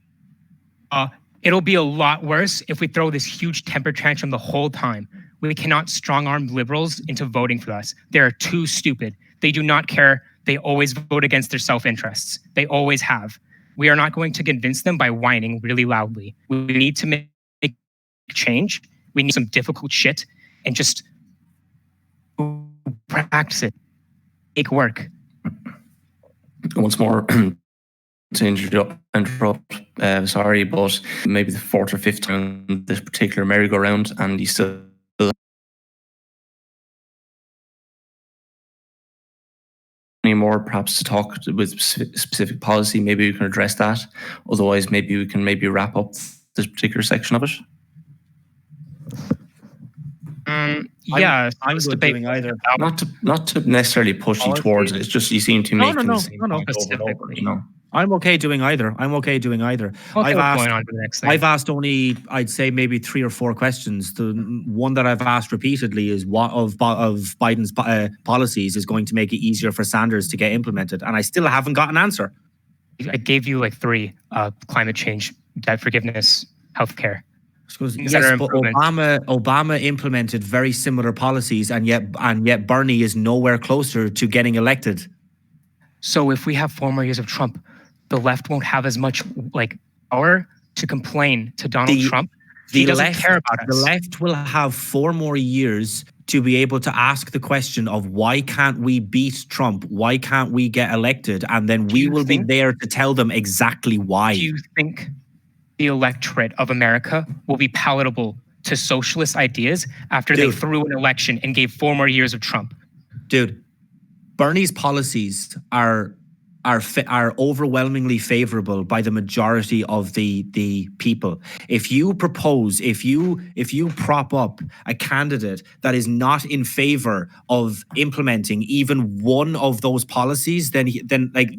It'll be a lot worse if we throw this huge temper tantrum the whole time. We cannot strong-arm liberals into voting for us. They are too stupid. They do not care. They always vote against their self-interests. They always have. We are not going to convince them by whining really loudly. We need to make change. We need some difficult shit and just practice it. Make work. Once more, to interrupt, sorry, but maybe the 4th or 5th time this particular merry-go-round, and you still any more perhaps to talk with specific policy, maybe we can address that. Otherwise, maybe we can wrap up this particular section of it. Yeah, I'm good doing either. Not to necessarily push you towards it. It's just you seem to make the same point over and over, I'm okay doing either. I've asked only, I'd say maybe 3 or 4 questions. The one that I've asked repeatedly is what of Biden's policies is going to make it easier for Sanders to get implemented, and I still haven't got an answer. I gave you like 3: climate change, debt forgiveness, healthcare. Yes, but Obama implemented very similar policies, and yet Bernie is nowhere closer to getting elected. So if we have 4 more years of Trump, the left won't have as much power to complain to Donald Trump. He doesn't care about The us. left will have 4 more years to be able to ask the question of why can't we beat Trump? Why can't we get elected? And then we will be there to tell them exactly why. Do you think the electorate of America will be palatable to socialist ideas after they threw an election and gave 4 more years of Trump? Dude, Bernie's policies are overwhelmingly favorable by the majority of the people. If you prop up a candidate that is not in favor of implementing even one of those policies, then like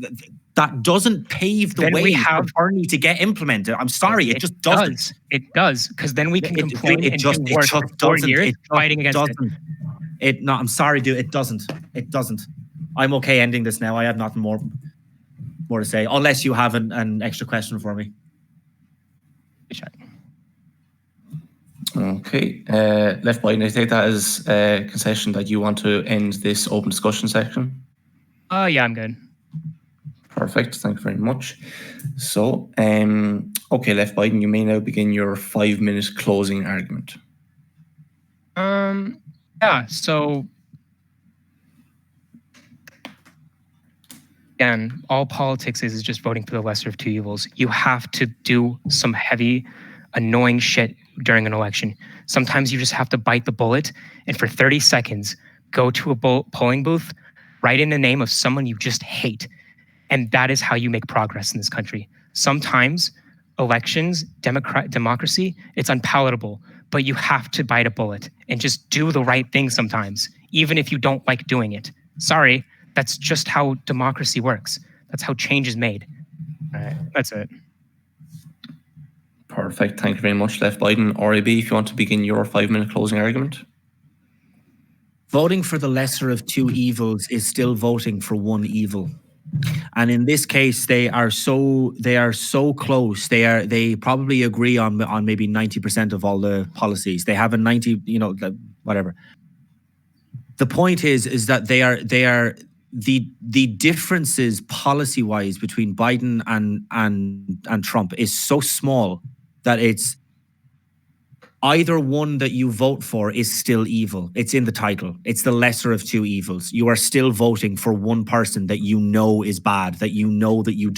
that doesn't pave the way for Bernie to get implemented. I'm sorry, it just doesn't. It does, because then we can complain and do worse for 4 years fighting against it. No, I'm sorry, dude. It doesn't. It doesn't. I'm okay ending this now. I have nothing more to say, unless you have an extra question for me. Okay. LeftBiden, I take that as a concession that you want to end this open discussion section? Yeah, I'm good. Perfect. Thank you very much. So, okay, LeftBiden, you may now begin your 5-minute closing argument. Yeah, so again, all politics is just voting for the lesser of 2 evils. You have to do some heavy, annoying shit during an election. Sometimes you just have to bite the bullet and for 30 seconds, go to a polling booth, write in the name of someone you just hate. And that is how you make progress in this country. Sometimes elections, democracy, it's unpalatable, but you have to bite a bullet and just do the right thing sometimes, even if you don't like doing it. Sorry, that's just how democracy works. That's how change is made. All right, that's it. Perfect. Thank you very much, LeftBiden. RAB, if you want to begin your 5-minute closing argument. Voting for the lesser of 2 evils is still voting for one evil. And in this case, they are so close. They probably agree on maybe 90% of all the policies. They have a 90, whatever. The point is that they are the differences policy-wise between Biden and Trump is so small that it's either one that you vote for is still evil. It's in the title. It's the lesser of 2 evils. You are still voting for one person that you know is bad, that you know that you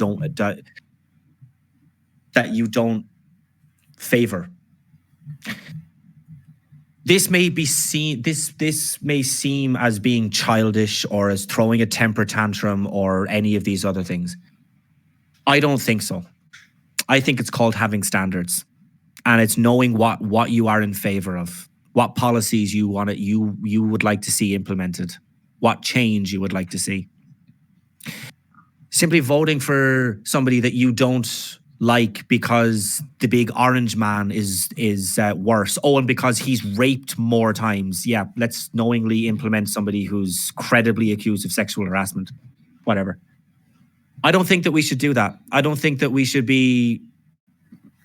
don't favor. This may be seen. This may seem as being childish or as throwing a temper tantrum or any of these other things. I don't think so. I think it's called having standards. And it's knowing what you are in favor of, what policies you would like to see implemented, what change you would like to see. Simply voting for somebody that you don't like because the big orange man is worse. Oh, and because he's raped more times. Yeah, let's knowingly implement somebody who's credibly accused of sexual harassment. Whatever. I don't think that we should do that. I don't think that we should be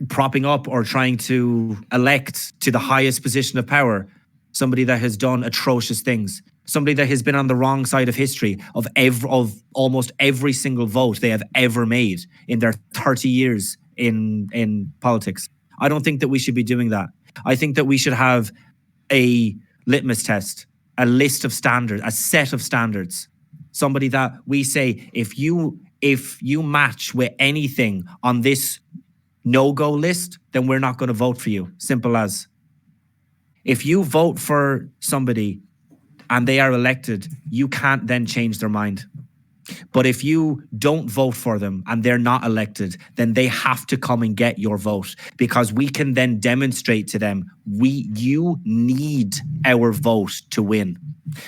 propping up or trying to elect to the highest position of power somebody that has done atrocious things, somebody that has been on the wrong side of history of almost every single vote they have ever made in their 30 years in politics. I don't think that we should be doing that. I think that we should have a litmus test, a list of standards, a set of standards, somebody that we say, if you match with anything on this no-go list, then we're not going to vote for you. Simple as. If you vote for somebody and they are elected, you can't then change their mind. But if you don't vote for them and they're not elected, then they have to come and get your vote, because we can then demonstrate to them, you need our vote to win.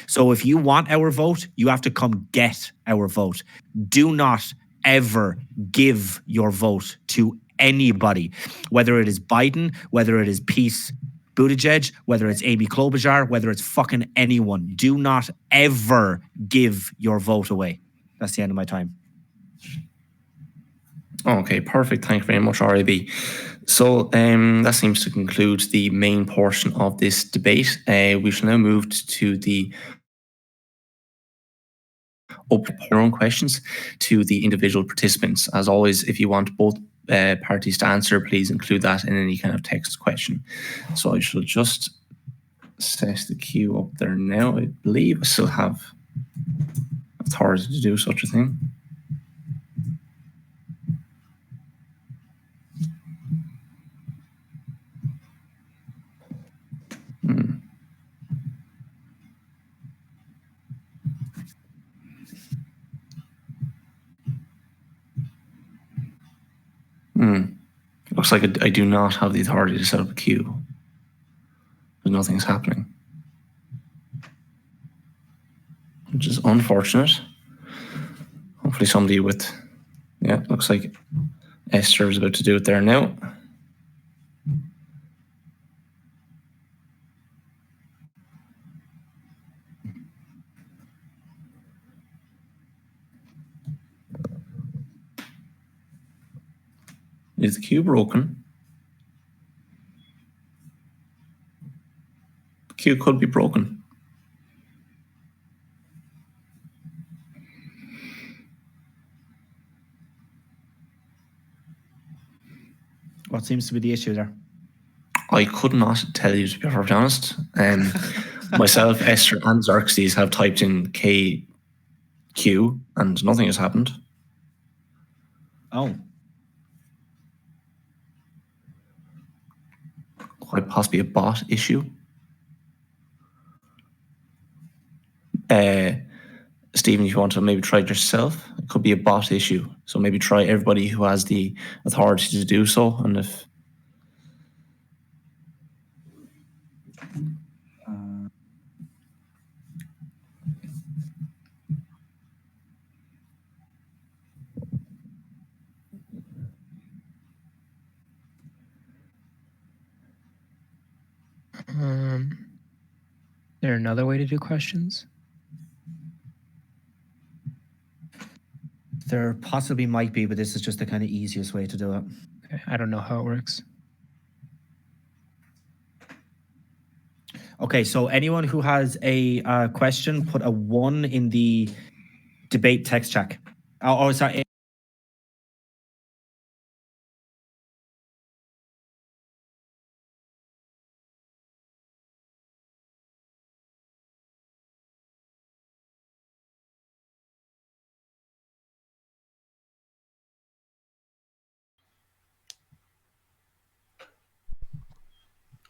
So if you want our vote, you have to come get our vote. Do not ever give your vote to anybody, whether it is Biden, whether it is Pete Buttigieg, whether it's Amy Klobuchar, whether it's fucking anyone. Do not ever give your vote away. That's the end of my time. Okay, perfect. Thank you very much, RAB. So that seems to conclude the main portion of this debate. We shall now move to the open your own questions to the individual participants. As always, if you want both parties to answer, please include that in any kind of text question. So I shall just set the queue up there now. I believe I still have authority to do such a thing. Looks like I do not have the authority to set up a queue. But nothing's happening, which is unfortunate. Hopefully somebody with, yeah, looks like Esther is about to do it there now. Is the queue broken? The queue could be broken. What seems to be the issue there? I could not tell you, to be perfectly honest. Myself, Esther, and Xerxes have typed in KQ, and nothing has happened. Oh. Quite possibly a bot issue. Stephen, if you want to maybe try it yourself, it could be a bot issue. So maybe try everybody who has the authority to do so. And if Is there another way to do questions? There possibly might be, but this is just the kind of easiest way to do it. Okay, I don't know how it works. Okay, so anyone who has a question, put a 1 in the debate text chat. Oh, sorry.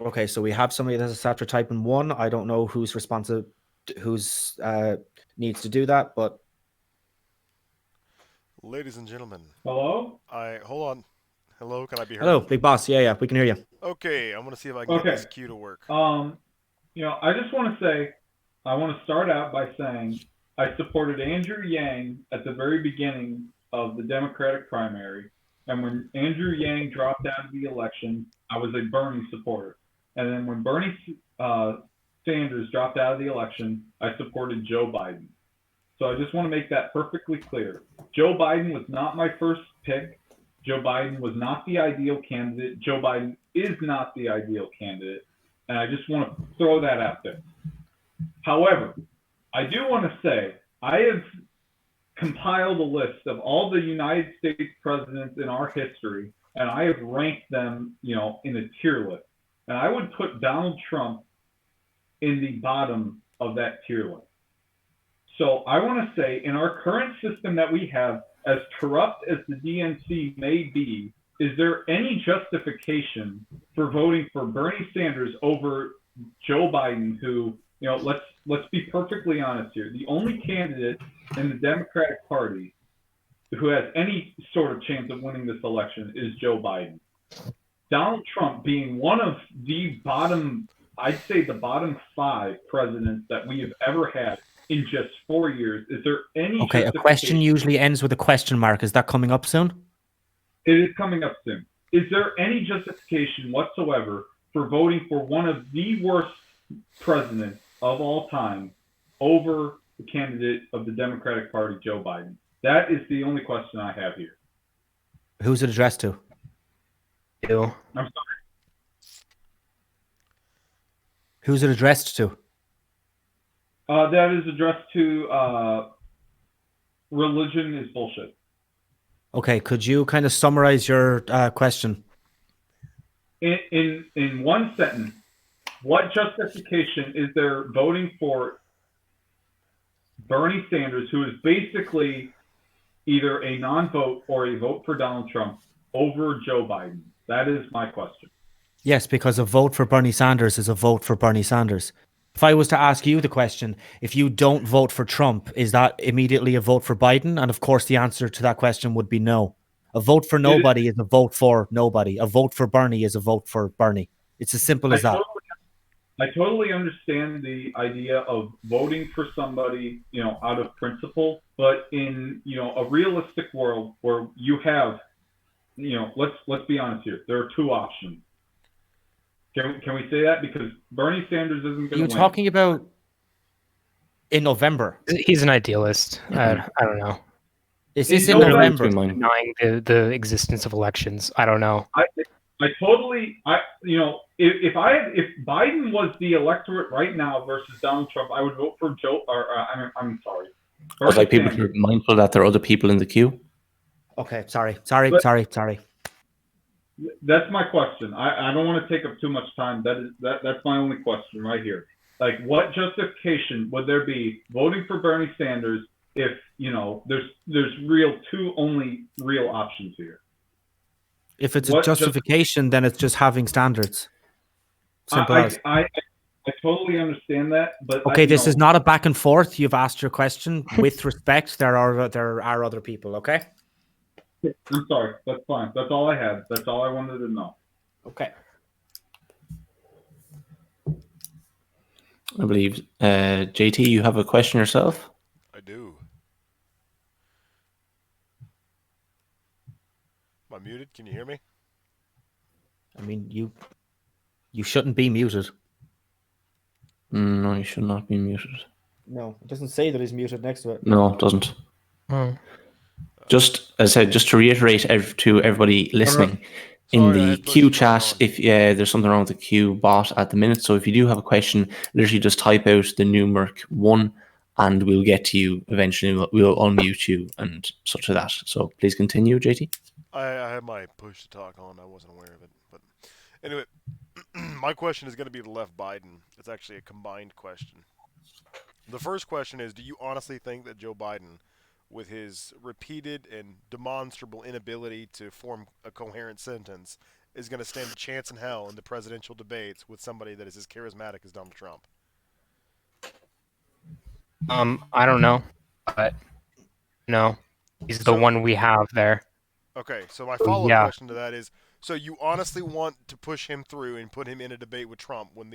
Okay, so we have somebody that has after typing 1. I don't know who's responsive, who's needs to do that, but Ladies and gentlemen. Hello? Hold on. Hello, can I be heard? Hello, Big Boss. Yeah, we can hear you. Okay, I'm gonna see if I can get this queue to work. I just want to say, I want to start out by saying I supported Andrew Yang at the very beginning of the Democratic primary, and when Andrew Yang dropped out of the election, I was a Bernie supporter. And then when Bernie Sanders dropped out of the election, I supported Joe Biden. So I just want to make that perfectly clear. Joe Biden was not my first pick. Joe Biden was not the ideal candidate. Joe Biden is not the ideal candidate. And I just want to throw that out there. However, I do want to say I have compiled a list of all the United States presidents in our history, and I have ranked them, in a tier list. And I would put Donald Trump in the bottom of that tier list. So I want to say, in our current system that we have, as corrupt as the DNC may be, is there any justification for voting for Bernie Sanders over Joe Biden, who, let's be perfectly honest here, the only candidate in the Democratic Party who has any sort of chance of winning this election is Joe Biden. Donald Trump being one of the bottom, I'd say the bottom 5 presidents that we have ever had in just 4 years. Is there any Okay, a question usually ends with a question mark. Is that coming up soon? It is coming up soon. Is there any justification whatsoever for voting for one of the worst presidents of all time over the candidate of the Democratic Party, Joe Biden? That is the only question I have here. Who's it addressed to? You. I'm sorry. Who's it addressed to? That is addressed to religion is bullshit. Okay, could you kind of summarize your question? In one sentence, what justification is there voting for Bernie Sanders, who is basically either a non-vote or a vote for Donald Trump, over Joe Biden? That is my question. Yes, because a vote for Bernie Sanders is a vote for Bernie Sanders. If I was to ask you the question, if you don't vote for Trump, is that immediately a vote for Biden? And of course, the answer to that question would be no. A vote for nobody is a vote for nobody. A vote for Bernie is a vote for Bernie. It's as simple as that. I totally understand the idea of voting for somebody, out of principle, but in, a realistic world where you have, let's be honest here, there are two options. Can we say that? Because Bernie Sanders isn't going to win. You're talking about in November. He's an idealist. I don't know. Is this in November? Denying the existence of elections. I don't know. If Biden was the electorate right now versus Donald Trump, I would vote for Joe. I'm sorry. But like people are mindful that there are other people in the queue. Okay, sorry. That's my question. I don't want to take up too much time. That's my only question right here. Like, what justification would there be voting for Bernie Sanders if there's only real options here? If it's a justification, then it's just having standards. Simple as. I totally understand that, but okay, this is not a back and forth. You've asked your question with respect. There are other people. Okay. I'm sorry. That's fine. That's all I had. That's all I wanted to know. Okay. I believe, JT, you have a question yourself? I do. Am I muted? Can you hear me? I mean, you shouldn't be muted. No, you should not be muted. No, it doesn't say that he's muted next to it. No, it doesn't. Oh. Just as I said, just to reiterate to everybody listening, in the Q chat, if there's something wrong with the Q bot at the minute, so if you do have a question, literally just type out the numeric 1 and we'll get to you eventually. We'll unmute you and such as that. So please continue, JT. I had my push to talk on. I wasn't aware of it. But anyway, my question is going to be to LeftBiden. It's actually a combined question. The first question is, do you honestly think that Joe Biden, with his repeated and demonstrable inability to form a coherent sentence, is going to stand a chance in hell in the presidential debates with somebody that is as charismatic as Donald Trump? I don't know, but no, he's the one we have there. Okay, so my follow-up question to that is, so you honestly want to push him through and put him in a debate with Trump when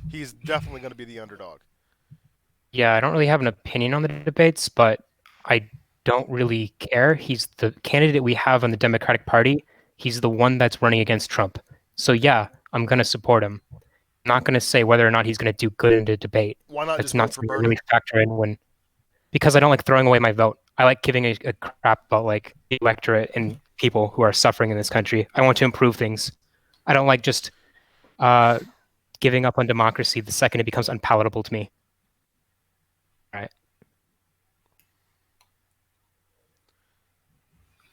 he's definitely going to be the underdog? Yeah, I don't really have an opinion on the debates, but I don't really care. He's the candidate we have on the Democratic Party. He's the one that's running against Trump. So yeah, I'm going to support him. I'm not going to say whether or not he's going to do good in the debate. Why not That's just not vote for something I Bernie? really factor in because I don't like throwing away my vote. I like giving a crap about like the electorate and people who are suffering in this country. I want to improve things. I don't like just giving up on democracy the second it becomes unpalatable to me. All right.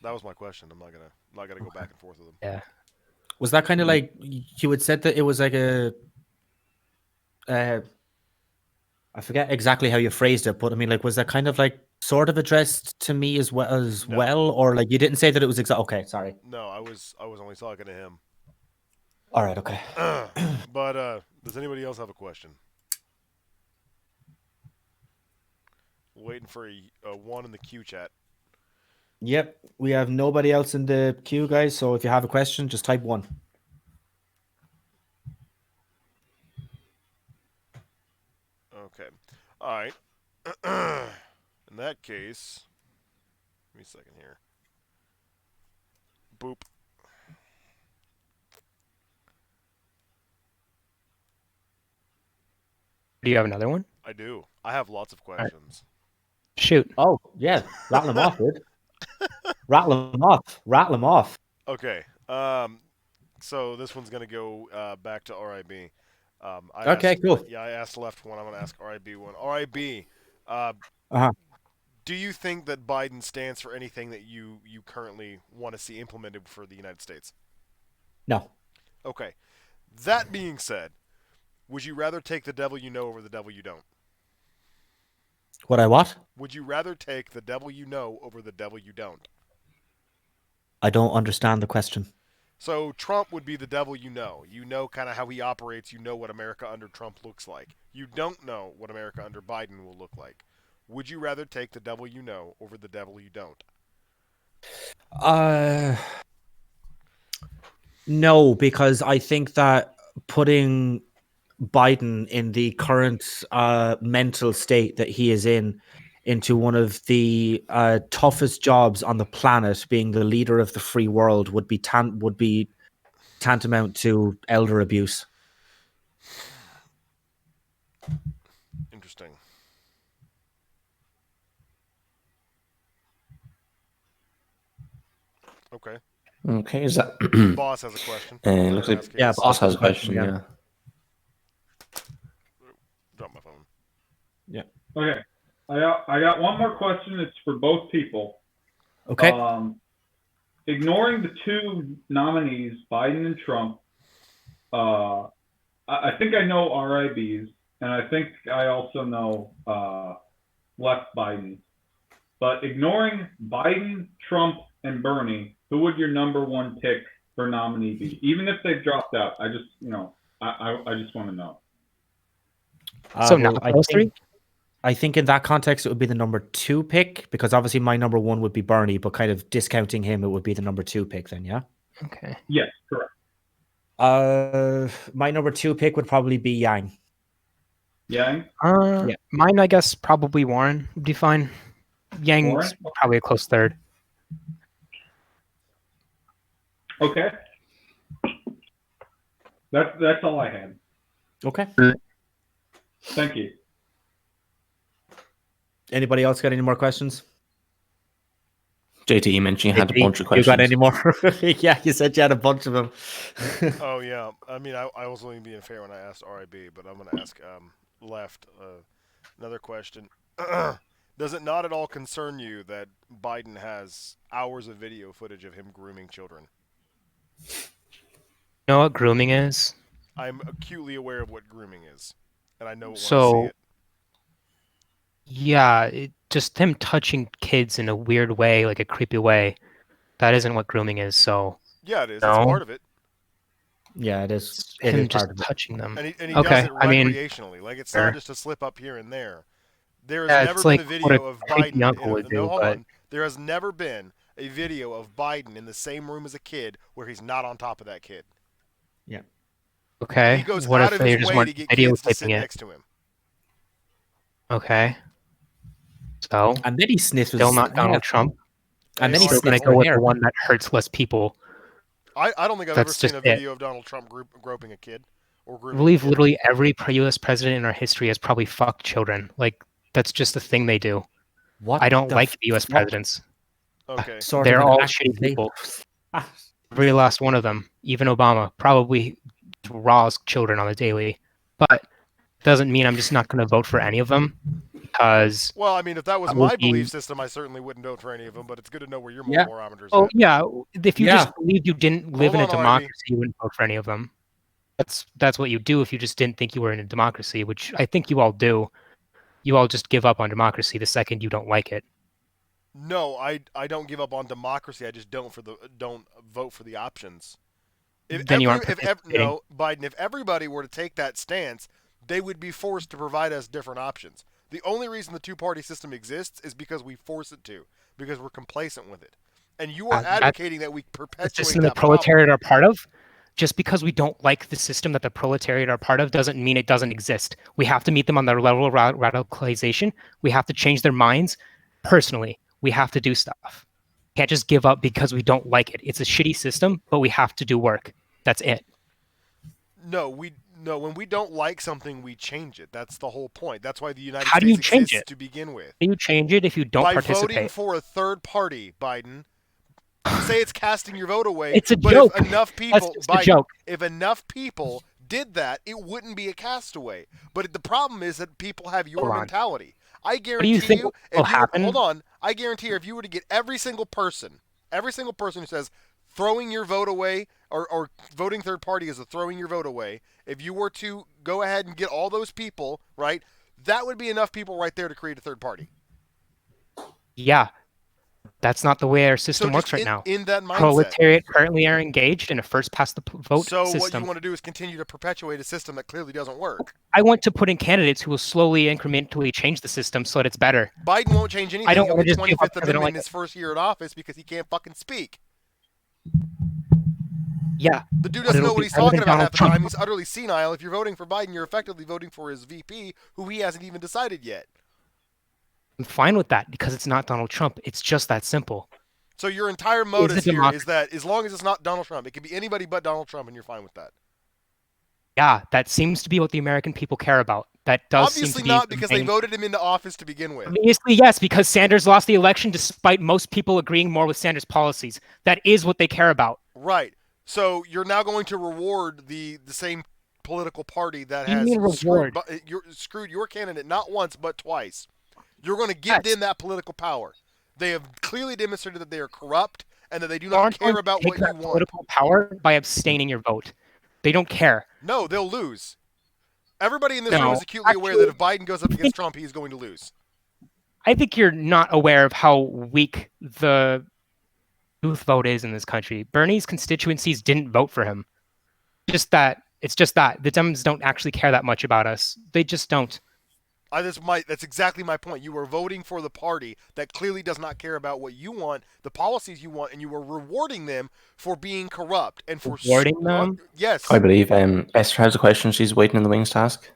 That was my question. I'm not gonna go back and forth with him. Yeah. Was that kind of like you had said that it was like a? I forget exactly how you phrased it, but I mean, like, was that kind of like sort of addressed to me as well, or like you didn't say that it was exact? Okay, sorry. No, I was only talking to him. All right, okay. But does anybody else have a question? Waiting for a 1 in the Q chat. Yep, we have nobody else in the queue, guys. So if you have a question, just type 1. Okay. All right. In that case, give me a second here. Boop. Do you have another one? I do. I have lots of questions. Shoot. Oh, yeah. Rattle them off, dude. Rattle them off. Okay. So this one's going to go back to RIB. Okay, cool. Yeah, I asked Left one. I'm going to ask RIB one. RIB, Do you think that Biden stands for anything that you currently want to see implemented for the United States? No. Okay. That being said, would you rather take the devil you know over the devil you don't? What I what? Would you rather take the devil you know over the devil you don't? I don't understand the question. So Trump would be the devil you know. You know kind of how he operates. You know what America under Trump looks like. You don't know what America under Biden will look like. Would you rather take the devil you know over the devil you don't? No, because I think that putting Biden in the current mental state that he is in into one of the toughest jobs on the planet, being the leader of the free world, would be tantamount to elder abuse. Interesting. Okay. Okay, is that Boss has a question. looks like Yeah, Boss has a question. yeah. Yeah. Drop my phone. Okay. I got one more question. It's for both people. Okay. Ignoring the two nominees, Biden and Trump, I think I know RIBs, and I think I also know LeftBiden. But ignoring Biden, Trump, and Bernie, who would your number one pick for nominee be? Even if they've dropped out, I just want to know. So not those three? I think in that context, it would be the number 2 pick, because obviously my number 1 would be Bernie, but kind of discounting him, it would be the number 2 pick then, yeah? Okay. Yes, correct. My number 2 pick would probably be Yang. Yang? Yeah. Mine, I guess, probably Warren would be fine. Yang's Warren? probably a close third. Okay. That's all I had. Okay. Thank you. Anybody else got any more questions? JT, you mentioned you had a bunch of questions. You got any more? Yeah, you said you had a bunch of them. Oh yeah, I mean, I was only being fair when I asked RIB, but I'm going to ask Left another question. Does it not at all concern you that Biden has hours of video footage of him grooming children? You know what grooming is? I'm acutely aware of what grooming is, and I know want to So- see it. Yeah, just him touching kids in a weird way, like a creepy way. That isn't what grooming is. So Yeah, it is. No. It's part of it, Yeah, it is. it's It him is just part of it. touching them. and he Okay, does it I mean, recreationally. Like it's fair. not just a slip up here and there. There has Yeah, never it's been like a what video a of creepy Biden. uncle would do, Hold but- on. There has never been a video of Biden in the same room as a kid where he's not on top of that kid. Okay. He goes What out if of they his just way weren't to get kids to sit videotaping it? next to him. Okay. So And then he sniffs. still not Donald Trump. And then he Still gonna sniffs go the with hair. the one that hurts less people. I don't think I've That's ever seen just a it. video of Donald Trump groping a kid or I grooming believe a kid. literally every U.S. president in our history has probably fucked children. Like that's just the thing they do. What I don't the like the U.S. fuck presidents. Okay. sort They're of an all accusation? shitty people. Every last one of them, even Obama, probably raws children on the daily. But doesn't mean I'm just not going to vote for any of them because Well, I mean, if that was I will my be- belief system, I certainly wouldn't vote for any of them. But it's good to know where your Yeah. barometers oh at. yeah, if you Yeah. just believed you didn't live in a on, RIB. democracy, you wouldn't vote for any of them. That's what you do if you just didn't think you were in a democracy, which I think you all do. You all just give up on democracy the second you don't like it. No, I don't give up on democracy. I just don't vote for the options. Then you aren't participating. No, Biden. If everybody were to take that stance, they would be forced to provide us different options. The only reason the two-party system exists is because we force it to, because we're complacent with it. And you are That's- advocating that we The perpetuate system the that problem. proletariat are part of. Just because we don't like the system that the proletariat are part of doesn't mean it doesn't exist. We have to meet them on their level of radicalization. We have to change their minds personally. We have to do stuff. Can't just give up because we don't like it. It's a shitty system, but we have to do work. That's it. No, when we don't like something, we change it. That's the whole point. That's why the United How do States you change exists it? to begin with. How do you change it if you don't By voting participate? for a third party, Biden. You say it's casting your vote away. It's a but joke. If enough people, That's just a Biden, joke. if enough people did that, it wouldn't be a castaway. But the problem is that people have your Hold on. mentality. I What do you guarantee think you, will if you happen? hold on, I guarantee you, if you were to get every single person who says throwing your vote away or voting third party is a throwing your vote away, if you were to go ahead and get all those people, right, that would be enough people right there to create a third party. Yeah, that's not the way our system So works just right now. in that mindset. Proletariat currently are engaged in a first past the vote So system. what you want to do is continue to perpetuate a system that clearly doesn't work. I want to put in candidates who will slowly, incrementally change the system so that it's better. Biden won't change anything. I don't He'll want to get just give up 25th because I don't Amendment like in his first year in office because he can't fucking speak. Yeah. The dude but doesn't it'll know what be he's better talking than about Donald half the Trump. time. He's utterly senile. If you're voting for Biden, you're effectively voting for his VP, who he hasn't even decided yet. I'm fine with that because it's not Donald Trump. It's just that simple. So your entire modus a here democracy. is that as long as it's not Donald Trump, it can be anybody but Donald Trump, and you're fine with that. Yeah, that seems to be what the American people care about. That does Obviously seem to be not, because they voted him into office to begin with. Obviously, yes, because Sanders lost the election despite most people agreeing more with Sanders' policies. That is what they care about. Right. So you're now going to reward the same political party that You has mean reward? screwed your candidate not once but twice. You're going to give them that political power. They have clearly demonstrated that they are corrupt and that they do not care about what you want. Political power by abstaining your vote. They don't care. No, they'll lose. Everybody in this room is acutely aware that if Biden goes up against Trump, he is going to lose. I think you're not aware of how weak the youth vote is in this country. Bernie's constituencies didn't vote for him. It's just that. The Dems don't actually care that much about us. They just don't. That's exactly my point. You were voting for the party that clearly does not care about what you want, the policies you want, and you were rewarding them for being corrupt and for rewarding them. Yes. I believe Esther has a question she's waiting in the wings to ask.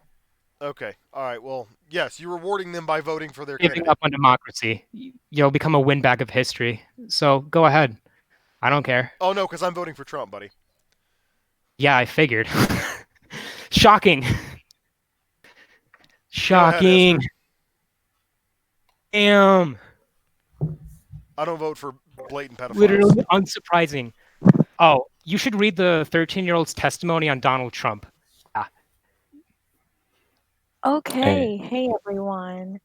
Okay. All right. Well, yes, you're rewarding them by voting for their Giving candidate. up on democracy. You'll become a windbag of history. So go ahead. I don't care. Oh no, because I'm voting for Trump, buddy. Yeah, I figured. Shocking. Shocking. Ahead, Damn. I don't vote for blatant pedophiles. Literally unsurprising. Oh, you should read the 13-year-old's testimony on Donald Trump. Yeah. Okay. Hey everyone.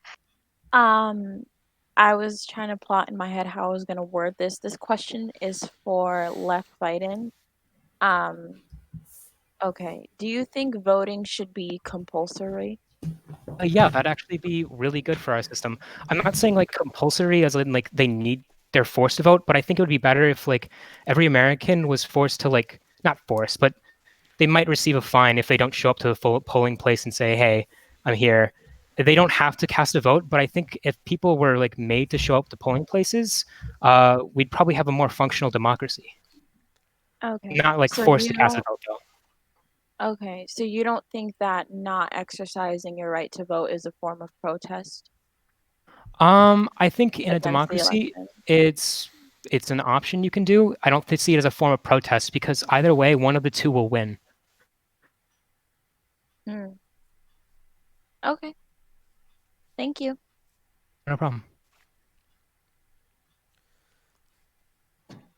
I was trying to plot in my head how I was going to word this. This question is for LeftBiden. Okay. Do you think voting should be compulsory? Yeah, that'd actually be really good for our system. I'm not saying like compulsory as in like they're forced to vote, but I think it would be better if like every American was forced to like, not forced, but they might receive a fine if they don't show up to the full polling place and say, hey, I'm here. They don't have to cast a vote, but I think if people were like made to show up to polling places, we'd probably have a more functional democracy. Okay. Not like forced to cast a vote though. Okay, so you don't think that not exercising your right to vote is a form of protest? I think in a against the democracy, election? it's an option you can do. I don't see it as a form of protest because either way, one of the two will win. Okay. Thank you. No problem.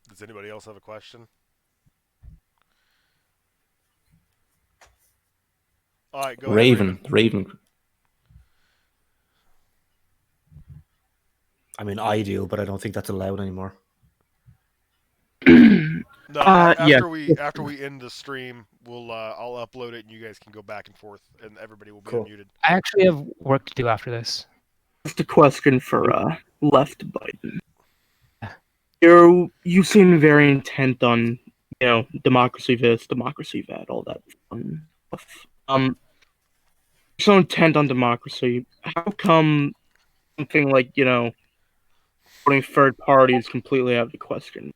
Does anybody else have a question? All right, go ahead, Raven. I mean, I do, but I don't think that's allowed anymore. No, after we end the stream, I'll upload it and you guys can go back and forth and everybody will be unmuted. I actually have work to do after this. Just a question for LeftBiden. You seem very intent on democracy this, democracy that, all that fun stuff. So intent on democracy. How come something like voting third party is completely out of the question?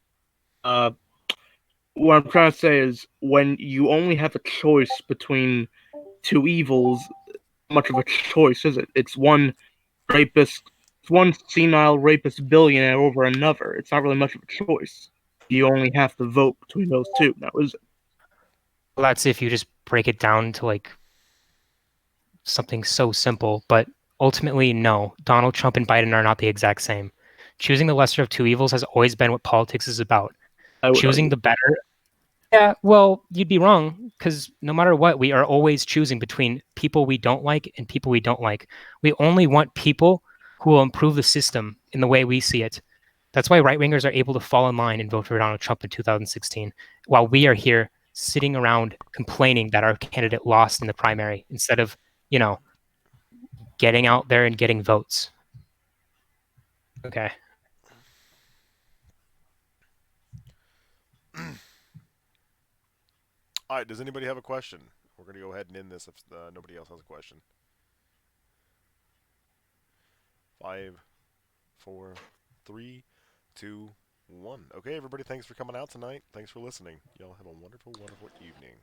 What I'm trying to say is, when you only have a choice between two evils, how much of a choice is it? It's one senile rapist billionaire over another. It's not really much of a choice. You only have to vote between those two. Now, is it? Well, that's if you just break it down to like something so simple, but ultimately, no. Donald Trump and Biden are not the exact same. Choosing the lesser of two evils has always been what politics is about. Choosing the better. Yeah, well, you'd be wrong because no matter what, we are always choosing between people we don't like and people we don't like. We only want people who will improve the system in the way we see it. That's why right wingers are able to fall in line and vote for Donald Trump in 2016, while we are here sitting around complaining that our candidate lost in the primary instead of, getting out there and getting votes. Okay. All right, does anybody have a question? We're going to go ahead and end this if nobody else has a question. 5, 4, 3, 2, 1. Okay, everybody, thanks for coming out tonight. Thanks for listening. Y'all have a wonderful, wonderful evening.